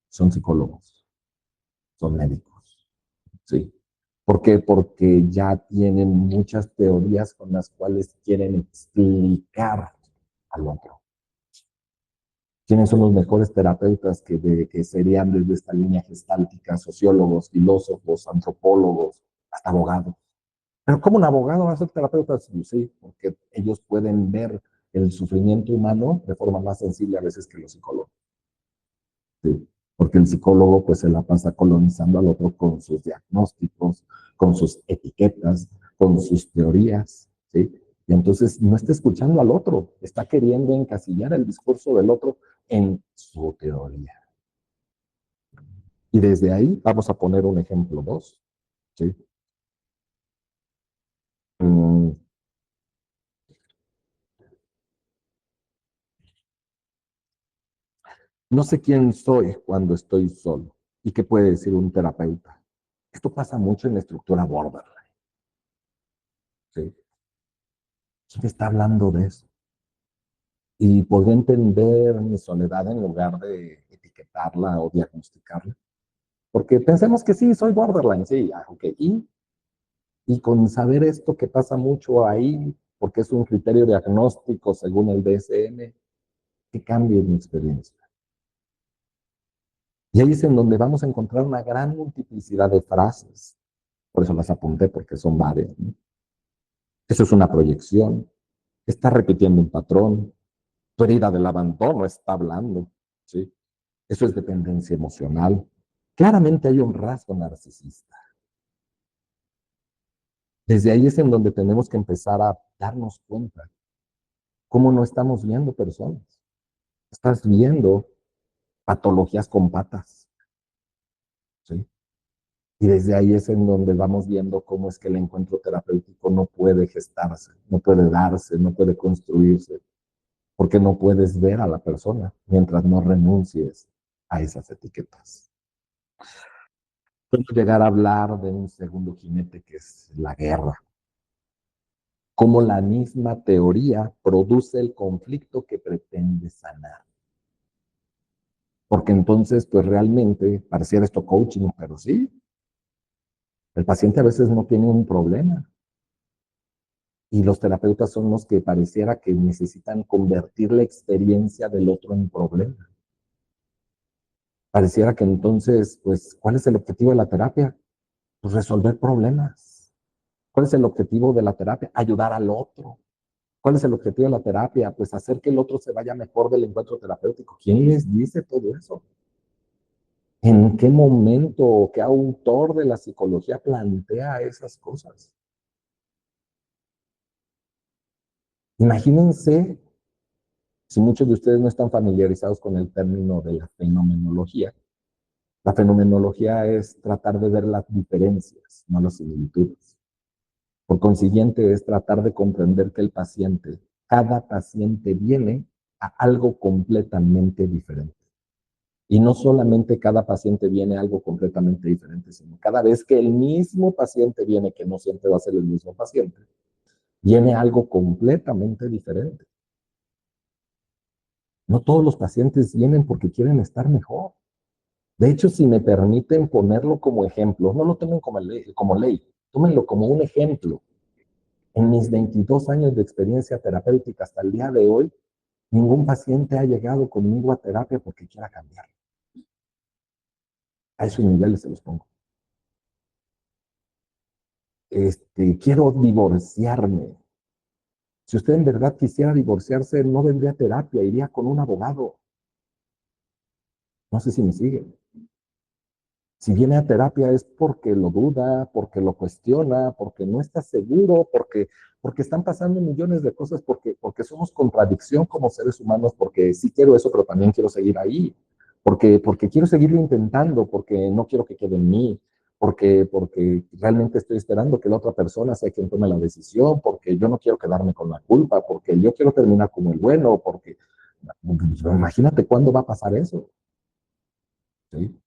Son psicólogos, son médicos, ¿sí? ¿Por qué? Porque ya tienen muchas teorías con las cuales quieren explicar al otro. ¿Quiénes son los mejores terapeutas que serían desde esta línea gestáltica? Sociólogos, filósofos, antropólogos, hasta abogados. Pero ¿cómo un abogado va a ser terapeuta? Sí, porque ellos pueden ver el sufrimiento humano de forma más sensible a veces que los psicólogos. Sí, porque el psicólogo pues se la pasa colonizando al otro con sus diagnósticos, con sus etiquetas, con sus teorías, ¿sí? Y entonces no está escuchando al otro, está queriendo encasillar el discurso del otro en su teoría. Y desde ahí vamos a poner un ejemplo dos, ¿sí? Mm, no sé quién soy cuando estoy solo. ¿Y qué puede decir un terapeuta? Esto pasa mucho en la estructura borderline, ¿sí? ¿Quién está hablando de eso? Y podría entender mi soledad en lugar de etiquetarla o diagnosticarla. Porque pensemos que sí, soy borderline, sí, ok. Y con saber esto que pasa mucho ahí, porque es un criterio diagnóstico según el DSM, que cambie mi experiencia. Y ahí es en donde vamos a encontrar una gran multiplicidad de frases. Por eso las apunté, porque son varias, ¿no? Eso es una proyección. Está repitiendo un patrón. Tu herida del abandono está hablando, ¿sí? Eso es dependencia emocional. Claramente hay un rasgo narcisista. Desde ahí es en donde tenemos que empezar a darnos cuenta cómo no estamos viendo personas. Estás viendo patologías con patas, ¿sí? Y desde ahí es en donde vamos viendo cómo es que el encuentro terapéutico no puede gestarse, no puede darse, no puede construirse, porque no puedes ver a la persona mientras no renuncies a esas etiquetas. Podemos llegar a hablar de un segundo jinete que es la guerra, cómo la misma teoría produce el conflicto que pretende sanar. Porque entonces, pues realmente, pareciera esto coaching, pero sí, el paciente a veces no tiene un problema. Y los terapeutas son los que pareciera que necesitan convertir la experiencia del otro en problema. Pareciera que entonces, pues, ¿cuál es el objetivo de la terapia? Pues resolver problemas. ¿Cuál es el objetivo de la terapia? Ayudar al otro. ¿Cuál es el objetivo de la terapia? Pues hacer que el otro se vaya mejor del encuentro terapéutico. ¿Quién les dice todo eso? ¿En qué momento o qué autor de la psicología plantea esas cosas? Imagínense, si muchos de ustedes no están familiarizados con el término de la fenomenología. La fenomenología es tratar de ver las diferencias, no las similitudes. Por consiguiente, es tratar de comprender que el paciente, cada paciente viene a algo completamente diferente. Y no solamente cada paciente viene a algo completamente diferente, sino cada vez que el mismo paciente viene, que no siempre va a ser el mismo paciente, viene algo completamente diferente. No todos los pacientes vienen porque quieren estar mejor. De hecho, si me permiten ponerlo como ejemplo, no lo tomen como ley, tómenlo como un ejemplo. En mis 22 años de experiencia terapéutica hasta el día de hoy, ningún paciente ha llegado conmigo a terapia porque quiera cambiar. A esos niveles se los pongo. Quiero divorciarme. Si usted en verdad quisiera divorciarse, no vendría a terapia, iría con un abogado. No sé si me sigue. Si viene a terapia es porque lo duda, porque lo cuestiona, porque no está seguro, porque están pasando millones de cosas, porque somos contradicción como seres humanos, porque sí quiero eso, pero también quiero seguir ahí, porque quiero seguirlo intentando, porque no quiero que quede en mí, porque realmente estoy esperando que la otra persona sea quien tome la decisión, porque yo no quiero quedarme con la culpa, porque yo quiero terminar como el bueno, porque imagínate cuándo va a pasar eso, ¿sí?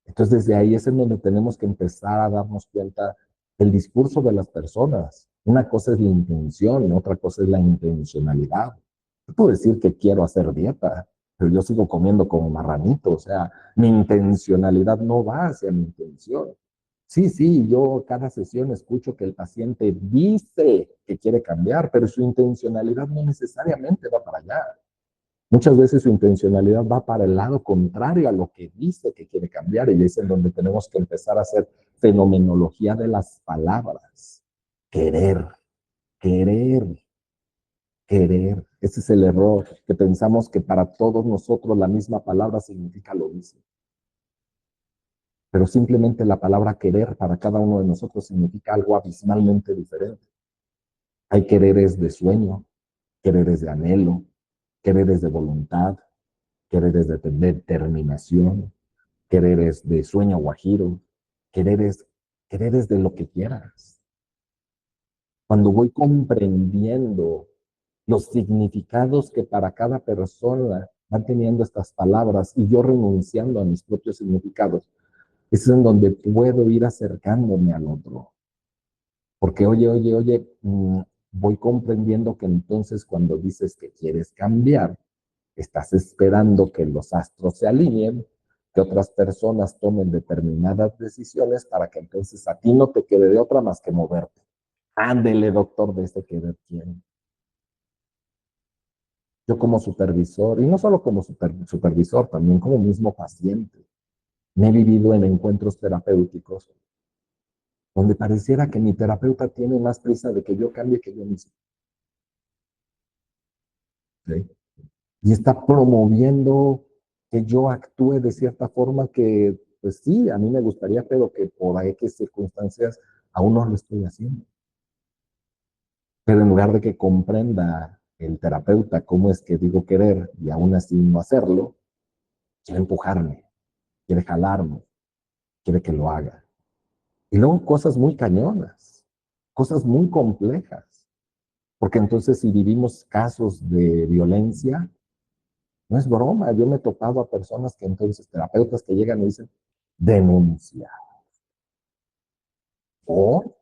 Entonces, desde ahí es en donde tenemos que empezar a darnos cuenta del discurso de las personas. Una cosa es la intención, otra cosa es la intencionalidad. Yo puedo decir que quiero hacer dieta, pero yo sigo comiendo como marranito. O sea, mi intencionalidad no va hacia mi intención. Sí, sí, yo cada sesión escucho que el paciente dice que quiere cambiar, pero su intencionalidad no necesariamente va para allá. Muchas veces su intencionalidad va para el lado contrario a lo que dice que quiere cambiar y es en donde tenemos que empezar a hacer fenomenología de las palabras. Querer, querer, querer. Ese es el error, que pensamos que para todos nosotros la misma palabra significa lo mismo. Pero simplemente la palabra querer para cada uno de nosotros significa algo abismalmente diferente. Hay quereres de sueño, quereres de anhelo, quereres de voluntad, quereres de determinación, quereres de sueño guajiro, quereres, quereres de lo que quieras. Cuando voy comprendiendo los significados que para cada persona van teniendo estas palabras y yo renunciando a mis propios significados, es en donde puedo ir acercándome al otro. Porque oye, voy comprendiendo que entonces cuando dices que quieres cambiar, estás esperando que los astros se alineen, que otras personas tomen determinadas decisiones para que entonces a ti no te quede de otra más que moverte. Ándele, doctor, de ese querer quién. Yo como supervisor, y no solo como supervisor, también como mismo paciente, me he vivido en encuentros terapéuticos donde pareciera que mi terapeuta tiene más prisa de que yo cambie que yo mismo. ¿Sí? Y está promoviendo que yo actúe de cierta forma que, pues sí, a mí me gustaría, pero que por X circunstancias aún no lo estoy haciendo. Pero en lugar de que comprenda el terapeuta cómo es que digo querer y aún así no hacerlo, quiere empujarme, quiere jalarme, quiere que lo haga. Y luego cosas muy cañonas, cosas muy complejas. Porque entonces si vivimos casos de violencia, no es broma, yo me he topado a personas que entonces, terapeutas que llegan y dicen, denuncia. O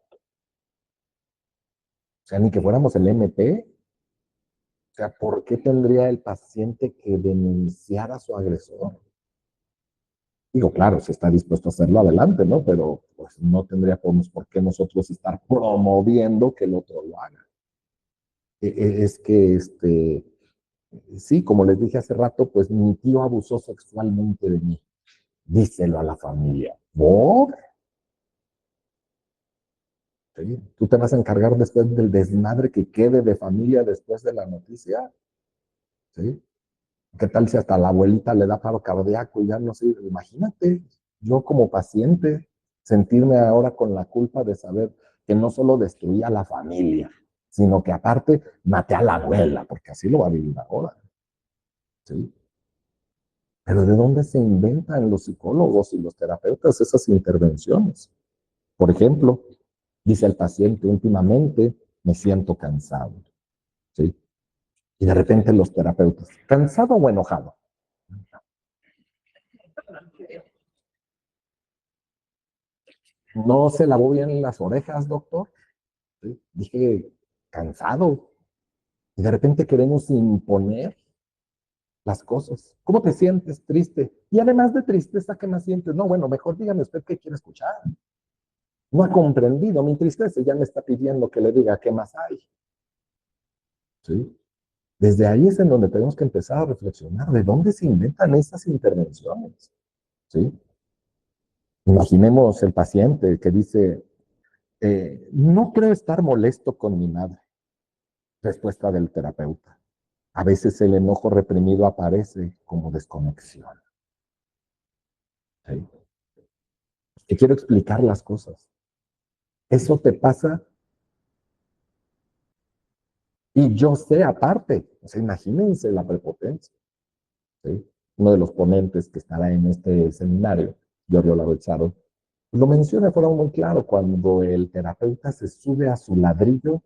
sea, ni que fuéramos el MP, o sea, ¿por qué tendría el paciente que denunciar a su agresor? Digo, claro, si está dispuesto a hacerlo, adelante, ¿no? Pero pues no tendríamos por qué nosotros estar promoviendo que el otro lo haga. Es que, sí, como les dije hace rato, pues mi tío abusó sexualmente de mí. Díselo a la familia. ¿Por? ¿Sí? ¿Tú te vas a encargar después del desmadre que quede de familia después de la noticia? ¿Sí? ¿Qué tal si hasta la abuelita le da paro cardíaco y ya no sé? Imagínate, yo como paciente, sentirme ahora con la culpa de saber que no solo destruí a la familia, sino que aparte maté a la abuela, porque así lo va a vivir ahora. ¿Sí? Pero ¿de dónde se inventan los psicólogos y los terapeutas esas intervenciones? Por ejemplo, dice el paciente, últimamente me siento cansado. ¿Sí? Y de repente los terapeutas, ¿cansado o enojado? No se lavó bien las orejas, doctor. ¿Sí? Dije, cansado. Y de repente queremos imponer las cosas. ¿Cómo te sientes? Triste. Y además de tristeza, ¿qué más sientes? No, bueno, mejor dígame usted qué quiere escuchar. No ha comprendido mi tristeza, ya me está pidiendo que le diga qué más hay. ¿Sí? Desde ahí es en donde tenemos que empezar a reflexionar de dónde se inventan estas intervenciones. ¿Sí? Imaginemos el paciente que dice, no creo estar molesto con mi madre. Respuesta del terapeuta. A veces el enojo reprimido aparece como desconexión. ¿Sí? Te quiero explicar las cosas. Eso te pasa y yo sé aparte. O sea, imagínense la prepotencia. ¿Sí? Uno de los ponentes que estará en este seminario, Giorgio Larocharo, lo menciona de forma muy claro cuando el terapeuta se sube a su ladrillo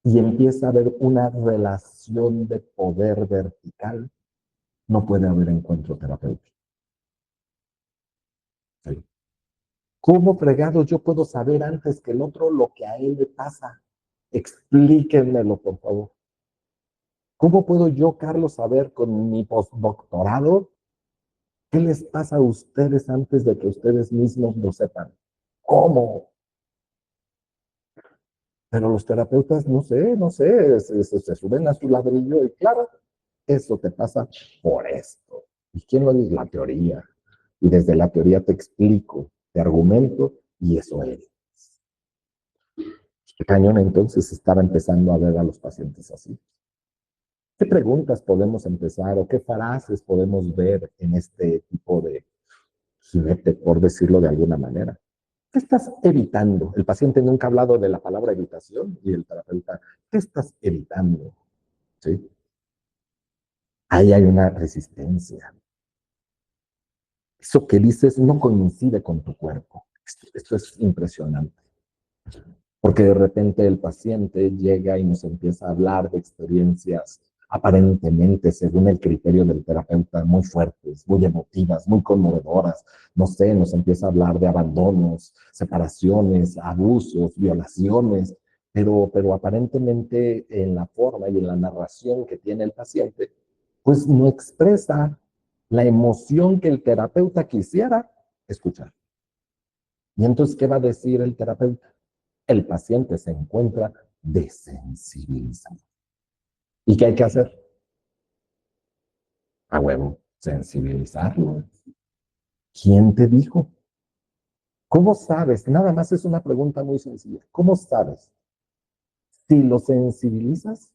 y empieza a haber una relación de poder vertical, no puede haber encuentro terapéutico. ¿Sí? ¿Cómo fregado yo puedo saber antes que el otro lo que a él le pasa? Explíquenmelo, por favor. ¿Cómo puedo yo, Carlos, saber con mi postdoctorado qué les pasa a ustedes antes de que ustedes mismos lo sepan? ¿Cómo? Pero los terapeutas, se suben a su ladrillo y claro, eso te pasa por esto. ¿Y quién lo dice? La teoría. Y desde la teoría te explico, te argumento y eso es. El cañón entonces estaba empezando a ver a los pacientes así. ¿Qué preguntas podemos empezar o qué frases podemos ver en este tipo de jinete, por decirlo de alguna manera? ¿Qué estás evitando? El paciente nunca ha hablado de la palabra evitación y el terapeuta, ¿qué estás evitando? ¿Sí? Ahí hay una resistencia. Eso que dices no coincide con tu cuerpo. Esto es impresionante. Porque de repente el paciente llega y nos empieza a hablar de experiencias aparentemente, según el criterio del terapeuta, muy fuertes, muy emotivas, muy conmovedoras. No sé, nos empieza a hablar de abandonos, separaciones, abusos, violaciones, pero aparentemente en la forma y en la narración que tiene el paciente, pues no expresa la emoción que el terapeuta quisiera escuchar. Y entonces, ¿qué va a decir el terapeuta? El paciente se encuentra desensibilizado. ¿Y qué hay que hacer? A huevo, sensibilizarlo. ¿Quién te dijo? ¿Cómo sabes? Nada más es una pregunta muy sencilla. ¿Cómo sabes si lo sensibilizas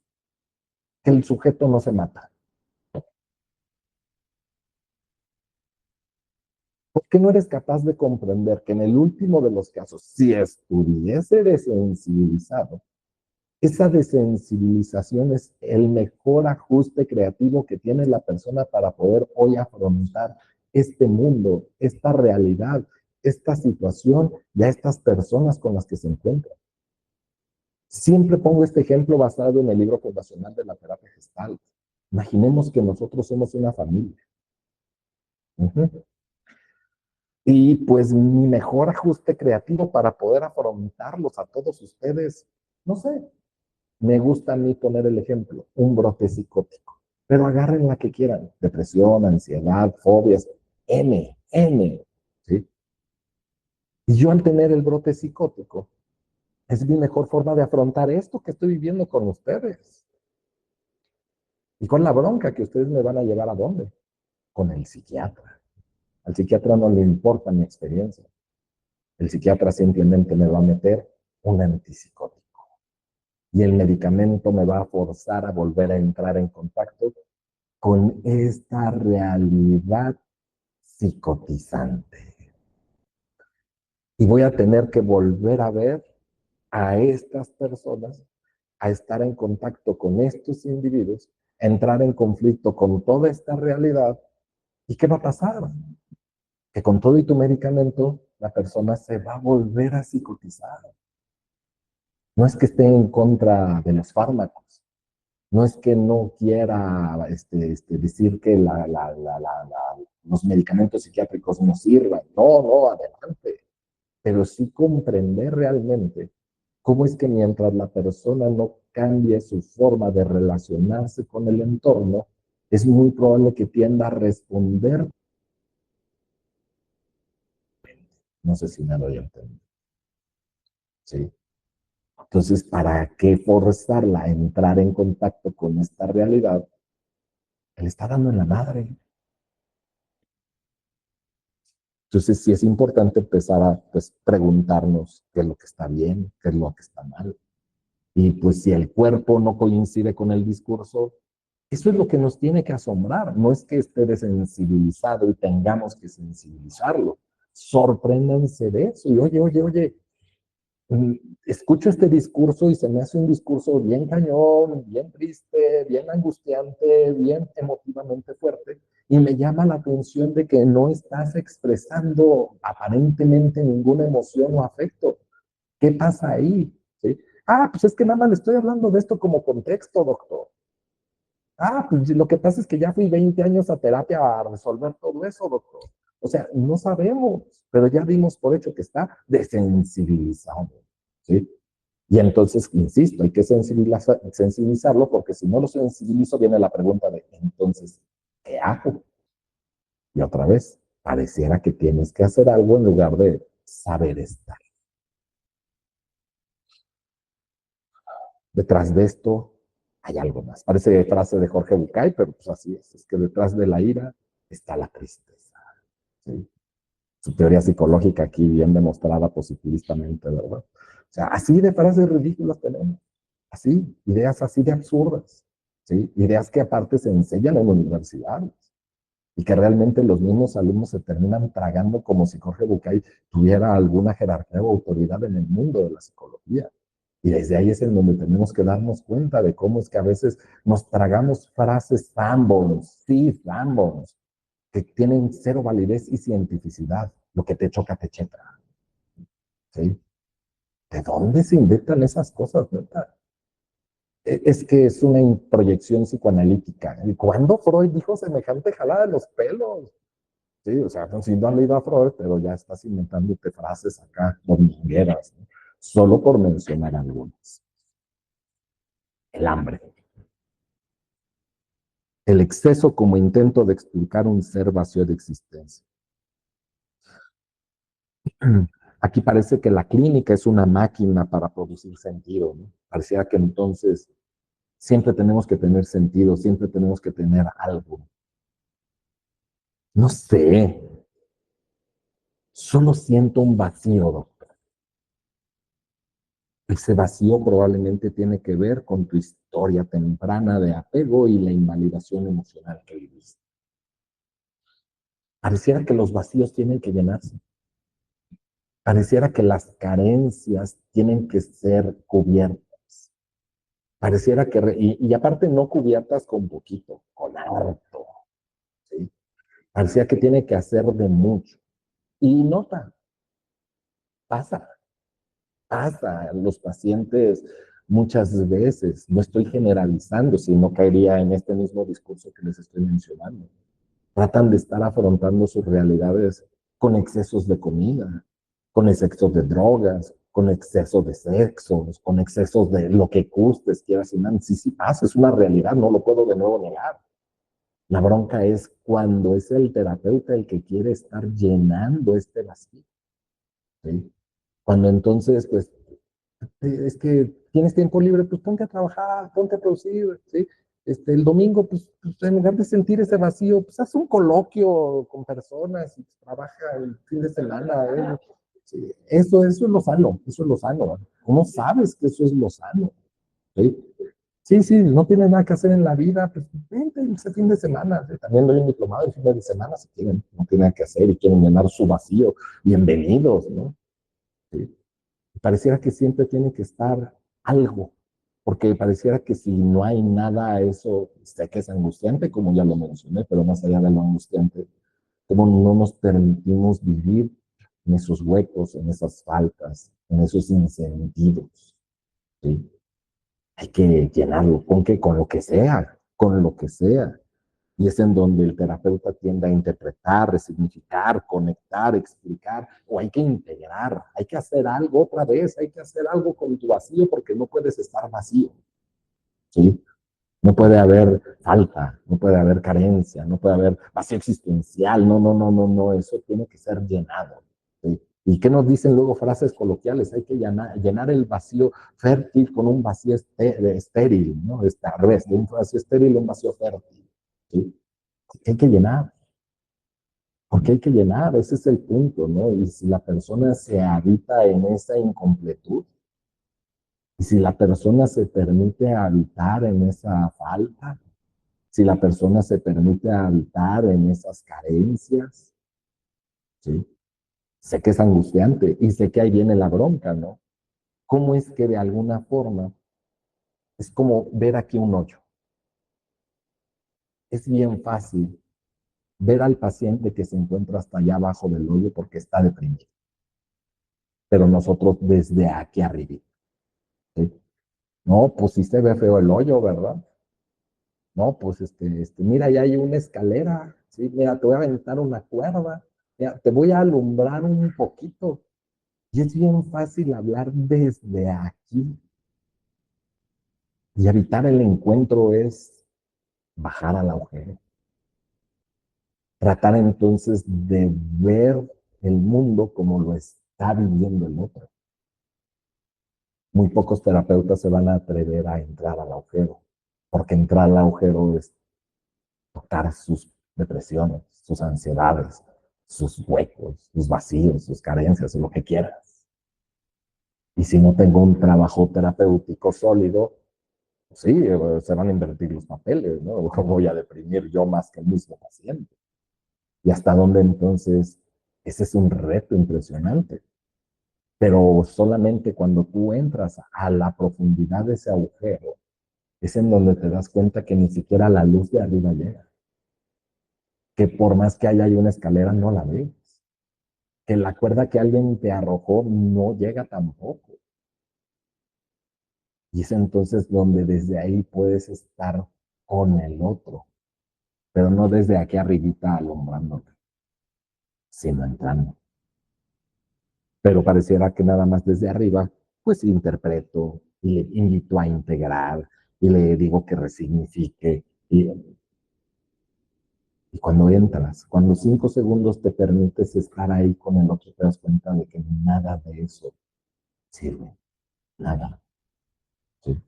que el sujeto no se mata? ¿Por qué no eres capaz de comprender que en el último de los casos, si estuviese desensibilizado, esa desensibilización es el mejor ajuste creativo que tiene la persona para poder hoy afrontar este mundo, esta realidad, esta situación y a estas personas con las que se encuentra? Siempre pongo este ejemplo basado en el libro fundacional de la terapia gestal. Imaginemos que nosotros somos una familia. Uh-huh. Y pues mi mejor ajuste creativo para poder afrontarlos a todos ustedes, no sé, me gusta a mí poner el ejemplo, un brote psicótico. Pero agarren la que quieran, depresión, ansiedad, fobias, N, ¿sí? Y yo al tener el brote psicótico, es mi mejor forma de afrontar esto que estoy viviendo con ustedes. Y con la bronca que ustedes me van a llevar a dónde? Con el psiquiatra. Al psiquiatra no le importa mi experiencia. El psiquiatra simplemente me va a meter un antipsicótico. Y el medicamento me va a forzar a volver a entrar en contacto con esta realidad psicotizante. Y voy a tener que volver a ver a estas personas, a estar en contacto con estos individuos, a entrar en conflicto con toda esta realidad. ¿Y qué va a pasar? Que con todo y tu medicamento, la persona se va a volver a psicotizar. No es que esté en contra de los fármacos, no es que no quiera decir que los medicamentos psiquiátricos no sirvan, no, adelante, pero sí comprender realmente cómo es que mientras la persona no cambie su forma de relacionarse con el entorno, es muy probable que tienda a responder. No sé si me doy a entender. ¿Sí? Entonces, ¿para qué forzarla a entrar en contacto con esta realidad que le está dando en la madre? Entonces, sí es importante empezar a pues, preguntarnos qué es lo que está bien, qué es lo que está mal. Y pues si el cuerpo no coincide con el discurso, eso es lo que nos tiene que asombrar. No es que esté desensibilizado y tengamos que sensibilizarlo. Sorpréndanse de eso. Y oye, escucho este discurso y se me hace un discurso bien cañón, bien triste, bien angustiante, bien emotivamente fuerte, y me llama la atención de que no estás expresando aparentemente ninguna emoción o afecto. ¿Qué pasa ahí? ¿Sí? Ah, pues es que nada más le estoy hablando de esto como contexto, doctor. Ah, pues lo que pasa es que ya fui 20 años a terapia a resolver todo eso, doctor. O sea, no sabemos, pero ya dimos por hecho que está desensibilizado. ¿Sí? Y entonces, insisto, hay que sensibilizarlo porque si no lo sensibilizo viene la pregunta de, entonces, ¿qué hago? Y otra vez, pareciera que tienes que hacer algo en lugar de saber estar. Detrás de esto hay algo más. Parece frase de Jorge Bucay, pero pues así es que detrás de la ira está la tristeza. ¿Sí? Su teoría psicológica aquí bien demostrada positivistamente, ¿verdad? O sea, así de frases ridículas tenemos, así, ideas así de absurdas, ¿sí? Ideas que aparte se enseñan en universidades y que realmente los mismos alumnos se terminan tragando como si Jorge Bucay tuviera alguna jerarquía o autoridad en el mundo de la psicología. Y desde ahí es en donde tenemos que darnos cuenta de cómo es que a veces nos tragamos frases Sanborns, sí, Sanborns, que tienen cero validez y cientificidad. Lo que te choca, te checa. ¿Sí? ¿De dónde se inventan esas cosas, neta? Es que es una proyección psicoanalítica. ¿Y cuándo Freud dijo semejante jalada de los pelos? Sí, o sea, si no han leído a Freud, pero ya estás inventándote frases acá domingueras, ¿no? Solo por mencionar algunas. El hambre. El exceso como intento de explicar un ser vacío de existencia. Aquí parece que la clínica es una máquina para producir sentido, ¿no? Parecía que entonces siempre tenemos que tener sentido, siempre tenemos que tener algo. No sé, solo siento un vacío, doctor. Ese vacío probablemente tiene que ver con tu historia temprana de apego y la invalidación emocional que viviste. Pareciera que los vacíos tienen que llenarse. Pareciera que las carencias tienen que ser cubiertas. Pareciera que, y aparte no cubiertas con poquito, con harto. ¿Sí? Parecía que tiene que hacer de mucho. Y nota, pasa, pasa. Los pacientes muchas veces, no estoy generalizando, si no caería en este mismo discurso que les estoy mencionando. Tratan de estar afrontando sus realidades con excesos de comida, con excesos de drogas, con excesos de sexos, con excesos de lo que gustes, quieras y man. Sí, sí pasa, es una realidad, no lo puedo de nuevo negar. La bronca es cuando es el terapeuta el que quiere estar llenando este vacío. ¿Sí? Cuando entonces, pues, es que tienes tiempo libre, pues ponte a trabajar, ponte a producir, ¿sí? El domingo, pues, en lugar de sentir ese vacío, pues haz un coloquio con personas y trabaja el fin de semana. ¿Eh? Sí, eso es lo sano, eso es lo sano. ¿Cómo sabes que eso es lo sano? ¿Sí? Sí, sí, no tienen nada que hacer en la vida, pues vente ese fin de semana. También doy un diplomado el fin de semana si quieren, no tienen nada que hacer y quieren llenar su vacío. Bienvenidos, ¿no? Sí. Pareciera que siempre tiene que estar algo, porque pareciera que si no hay nada, eso sé que es angustiante, como ya lo mencioné, pero más allá de lo angustiante, como no nos permitimos vivir en esos huecos, en esas faltas, en esos insentidos. ¿Sí? Hay que llenarlo, ¿con qué? Con lo que sea, con lo que sea. Y es en donde el terapeuta tiende a interpretar, resignificar, conectar, explicar, o hay que integrar, hay que hacer algo otra vez, hay que hacer algo con tu vacío porque no puedes estar vacío, ¿sí? No puede haber falta, no puede haber carencia, no puede haber vacío existencial, no, no, no, no, no, eso tiene que ser llenado. ¿Sí? ¿Y qué nos dicen luego frases coloquiales? Hay que llenar el vacío fértil con un vacío estéril, ¿no? Al revés, de un vacío estéril a un vacío fértil. ¿Sí? Porque hay que llenar, porque hay que llenar, ese es el punto, ¿no? Y si la persona se habita en esa incompletud, y si la persona se permite habitar en esa falta, si la persona se permite habitar en esas carencias, ¿sí? Sé que es angustiante y sé que ahí viene la bronca, ¿no? ¿Cómo es que de alguna forma es como ver aquí un hoyo? Es bien fácil ver al paciente que se encuentra hasta allá abajo del hoyo porque está deprimido, pero nosotros desde aquí arriba, ¿sí? No, pues sí se ve feo el hoyo, ¿verdad? No, pues mira, ya hay una escalera, ¿sí? Mira, te voy a aventar una cuerda, mira, te voy a alumbrar un poquito. Y es bien fácil hablar desde aquí. Y evitar el encuentro es bajar al agujero. Tratar entonces de ver el mundo como lo está viviendo el otro. Muy pocos terapeutas se van a atrever a entrar al agujero, porque entrar al agujero es tocar sus depresiones, sus ansiedades, sus huecos, sus vacíos, sus carencias, lo que quieras. Y si no tengo un trabajo terapéutico sólido, pues sí, se van a invertir los papeles, ¿no? Voy a deprimir yo más que el mismo paciente. ¿Y hasta dónde entonces? Ese es un reto impresionante. Pero solamente cuando tú entras a la profundidad de ese agujero, es en donde te das cuenta que ni siquiera la luz de arriba llega. Que por más que haya una escalera, no la ves. Que la cuerda que alguien te arrojó no llega tampoco. Y es entonces donde desde ahí puedes estar con el otro, pero no desde aquí arribita alumbrándote, sino entrando. Pero pareciera que nada más desde arriba, pues interpreto y le invito a integrar y le digo que resignifique. Y cuando entras, cuando 5 segundos te permites estar ahí con el otro, te das cuenta de que nada de eso sirve, nada. ¿Sí?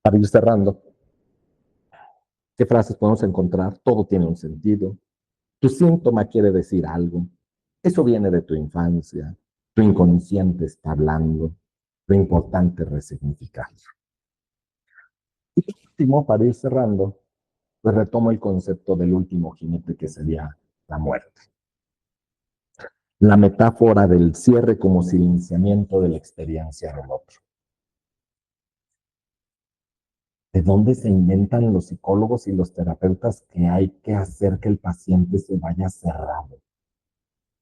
Para ir cerrando, ¿qué frases podemos encontrar? Todo tiene un sentido. Tu síntoma quiere decir algo. Eso viene de tu infancia. Tu inconsciente está hablando. Lo importante es resignificar. Y por último, para ir cerrando, pues retomo el concepto del último jinete que sería la muerte. La metáfora del cierre como silenciamiento de la experiencia del otro. ¿De dónde se inventan los psicólogos y los terapeutas que hay que hacer que el paciente se vaya cerrado?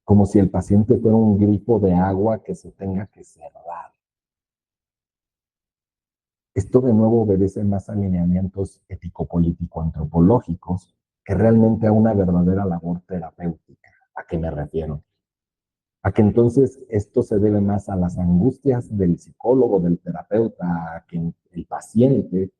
Como si el paciente fuera un grifo de agua que se tenga que cerrar. Esto de nuevo obedece más a alineamientos ético-político-antropológicos que realmente a una verdadera labor terapéutica. ¿A qué me refiero? A que entonces esto se debe más a las angustias del psicólogo, del terapeuta, a que el paciente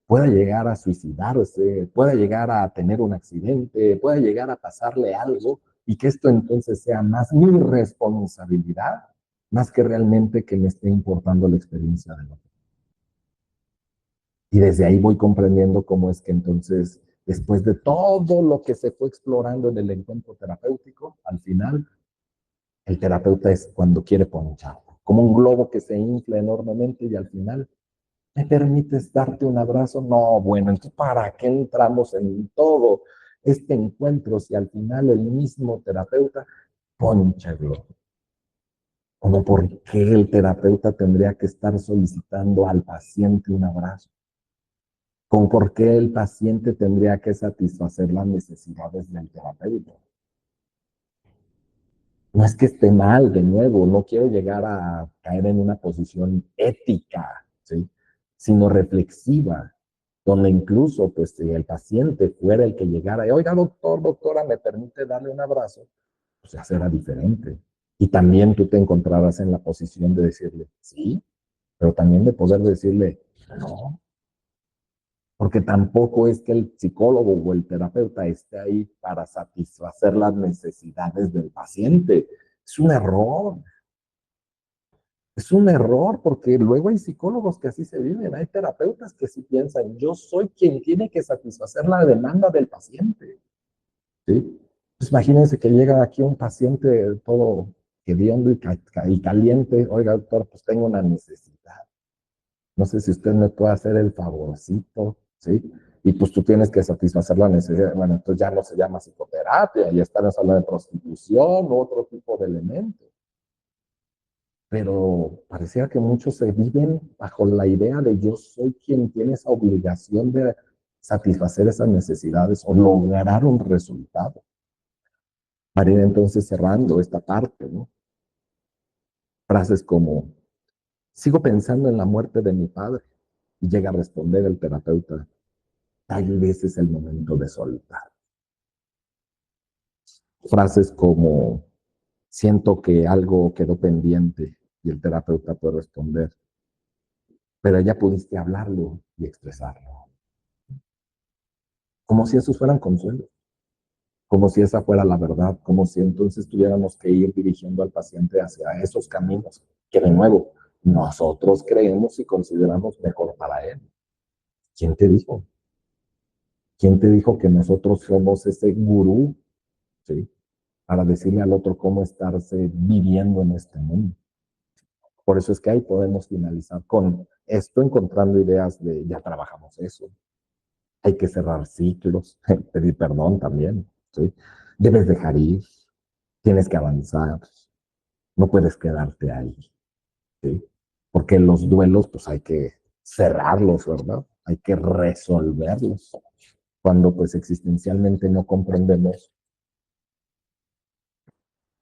pueda llegar a suicidarse, pueda llegar a tener un accidente, pueda llegar a pasarle algo y que esto entonces sea más mi responsabilidad, más que realmente que me esté importando la experiencia del otro. Y desde ahí voy comprendiendo cómo es que entonces, después de todo lo que se fue explorando en el encuentro terapéutico, al final, el terapeuta es cuando quiere ponchar, como un globo que se infla enormemente y al final, ¿me permites darte un abrazo? No, bueno, entonces, ¿para qué entramos en todo este encuentro si al final el mismo terapeuta poncha el globo? ¿Cómo por qué el terapeuta tendría que estar solicitando al paciente un abrazo? ¿Con por qué el paciente tendría que satisfacer las necesidades del terapeuta? No es que esté mal, de nuevo, no quiero llegar a caer en una posición ética, ¿sí? Sino reflexiva, donde incluso, pues, si el paciente fuera el que llegara y, oiga, doctor, doctora, ¿me permite darle un abrazo? Pues ya será diferente. Y también tú te encontrarás en la posición de decirle, sí, pero también de poder decirle, no, porque tampoco es que el psicólogo o el terapeuta esté ahí para satisfacer las necesidades del paciente. Es un error, es un error porque luego hay psicólogos que así se viven, hay terapeutas que sí piensan, yo soy quien tiene que satisfacer la demanda del paciente. ¿Sí? Pues imagínense que llega aquí un paciente todo hediondo y caliente, oiga doctor, pues tengo una necesidad. No sé si usted me puede hacer el favorcito, ¿sí? Y pues tú tienes que satisfacer la necesidad. Bueno, entonces ya no se llama psicoterapia, ya estamos hablando de prostitución u otro tipo de elementos. Pero parecía que muchos se viven bajo la idea de yo soy quien tiene esa obligación de satisfacer esas necesidades o lograr un resultado. Para ir entonces cerrando esta parte, ¿no? Frases como, sigo pensando en la muerte de mi padre. Y llega a responder el terapeuta, tal vez es el momento de soltar. Frases como, siento que algo quedó pendiente y el terapeuta puede responder, pero ya pudiste hablarlo y expresarlo. Como si esos fueran consuelos. como si esa fuera la verdad, como si entonces tuviéramos que ir dirigiendo al paciente hacia esos caminos que de nuevo nosotros creemos y consideramos mejor para él. ¿Quién te dijo? ¿Quién te dijo que nosotros somos ese gurú, ¿sí? Para decirle al otro cómo estarse viviendo en este mundo? Por eso es que ahí podemos finalizar con esto, encontrando ideas de ya trabajamos eso, hay que cerrar ciclos, pedir perdón también, ¿sí? Debes dejar ir, tienes que avanzar, no puedes quedarte ahí, ¿sí? Porque los duelos, pues hay que cerrarlos, ¿verdad? Hay que resolverlos. Cuando pues existencialmente no comprendemos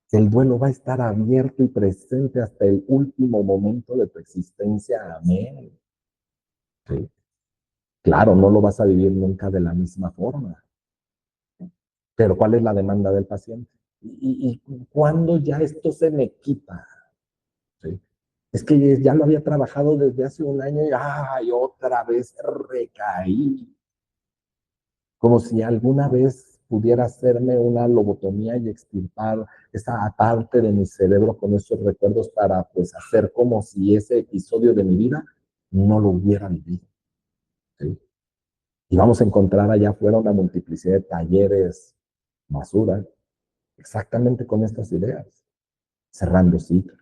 que el duelo va a estar abierto y presente hasta el último momento de tu existencia. Amén. ¿Sí? Claro, no lo vas a vivir nunca de la misma forma, pero ¿cuál es la demanda del paciente? Y cuando ya esto se me quita, ¿sí? Es que ya lo había trabajado desde hace un año y ay, otra vez recaí. Como si alguna vez pudiera hacerme una lobotomía y extirpar esa parte de mi cerebro con esos recuerdos para pues hacer como si ese episodio de mi vida no lo hubiera vivido, ¿sí? Y vamos a encontrar allá afuera una multiplicidad de talleres basura, exactamente con estas ideas, cerrando ciclos,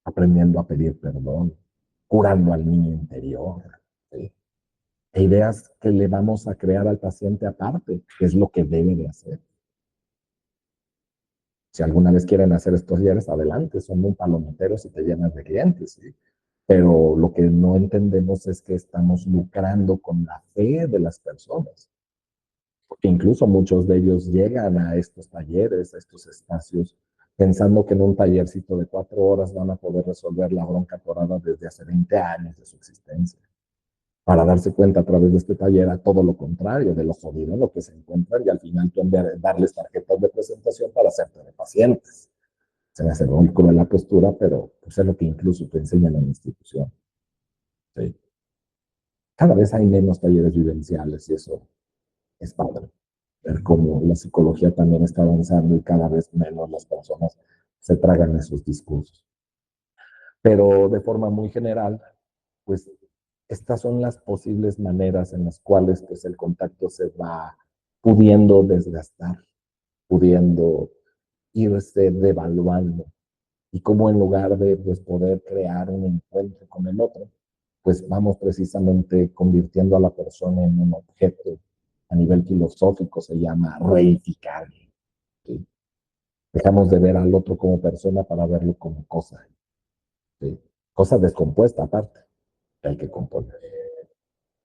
aprendiendo a pedir perdón, curando al niño interior, ¿sí? E ideas que le vamos a crear al paciente aparte, que es lo que debe de hacer. Si alguna vez quieren hacer estos talleres, adelante, son muy palometeros y te llenas de clientes, ¿sí? Pero lo que no entendemos es que estamos lucrando con la fe de las personas. Porque incluso muchos de ellos llegan a estos talleres, a estos espacios, pensando que en un tallercito de 4 horas van a poder resolver la bronca atorada desde hace 20 años de su existencia. Para darse cuenta a través de este taller a todo lo contrario, de lo jodido en lo que se encuentran y al final tú darles tarjetas de presentación para hacerte de pacientes. Se me hace muy cruel la postura, pero pues es lo que incluso te enseñan en la institución. ¿Sí? Cada vez hay menos talleres vivenciales y eso es padre. Ver cómo la psicología también está avanzando y cada vez menos las personas se tragan esos discursos. Pero de forma muy general, pues estas son las posibles maneras en las cuales pues el contacto se va pudiendo desgastar, pudiendo irse devaluando y cómo en lugar de pues, poder crear un encuentro con el otro, pues vamos precisamente convirtiendo a la persona en un objeto. A nivel filosófico se llama reificar, ¿sí? Dejamos de ver al otro como persona para verlo como cosa, ¿sí? Cosa descompuesta aparte, que hay que componer.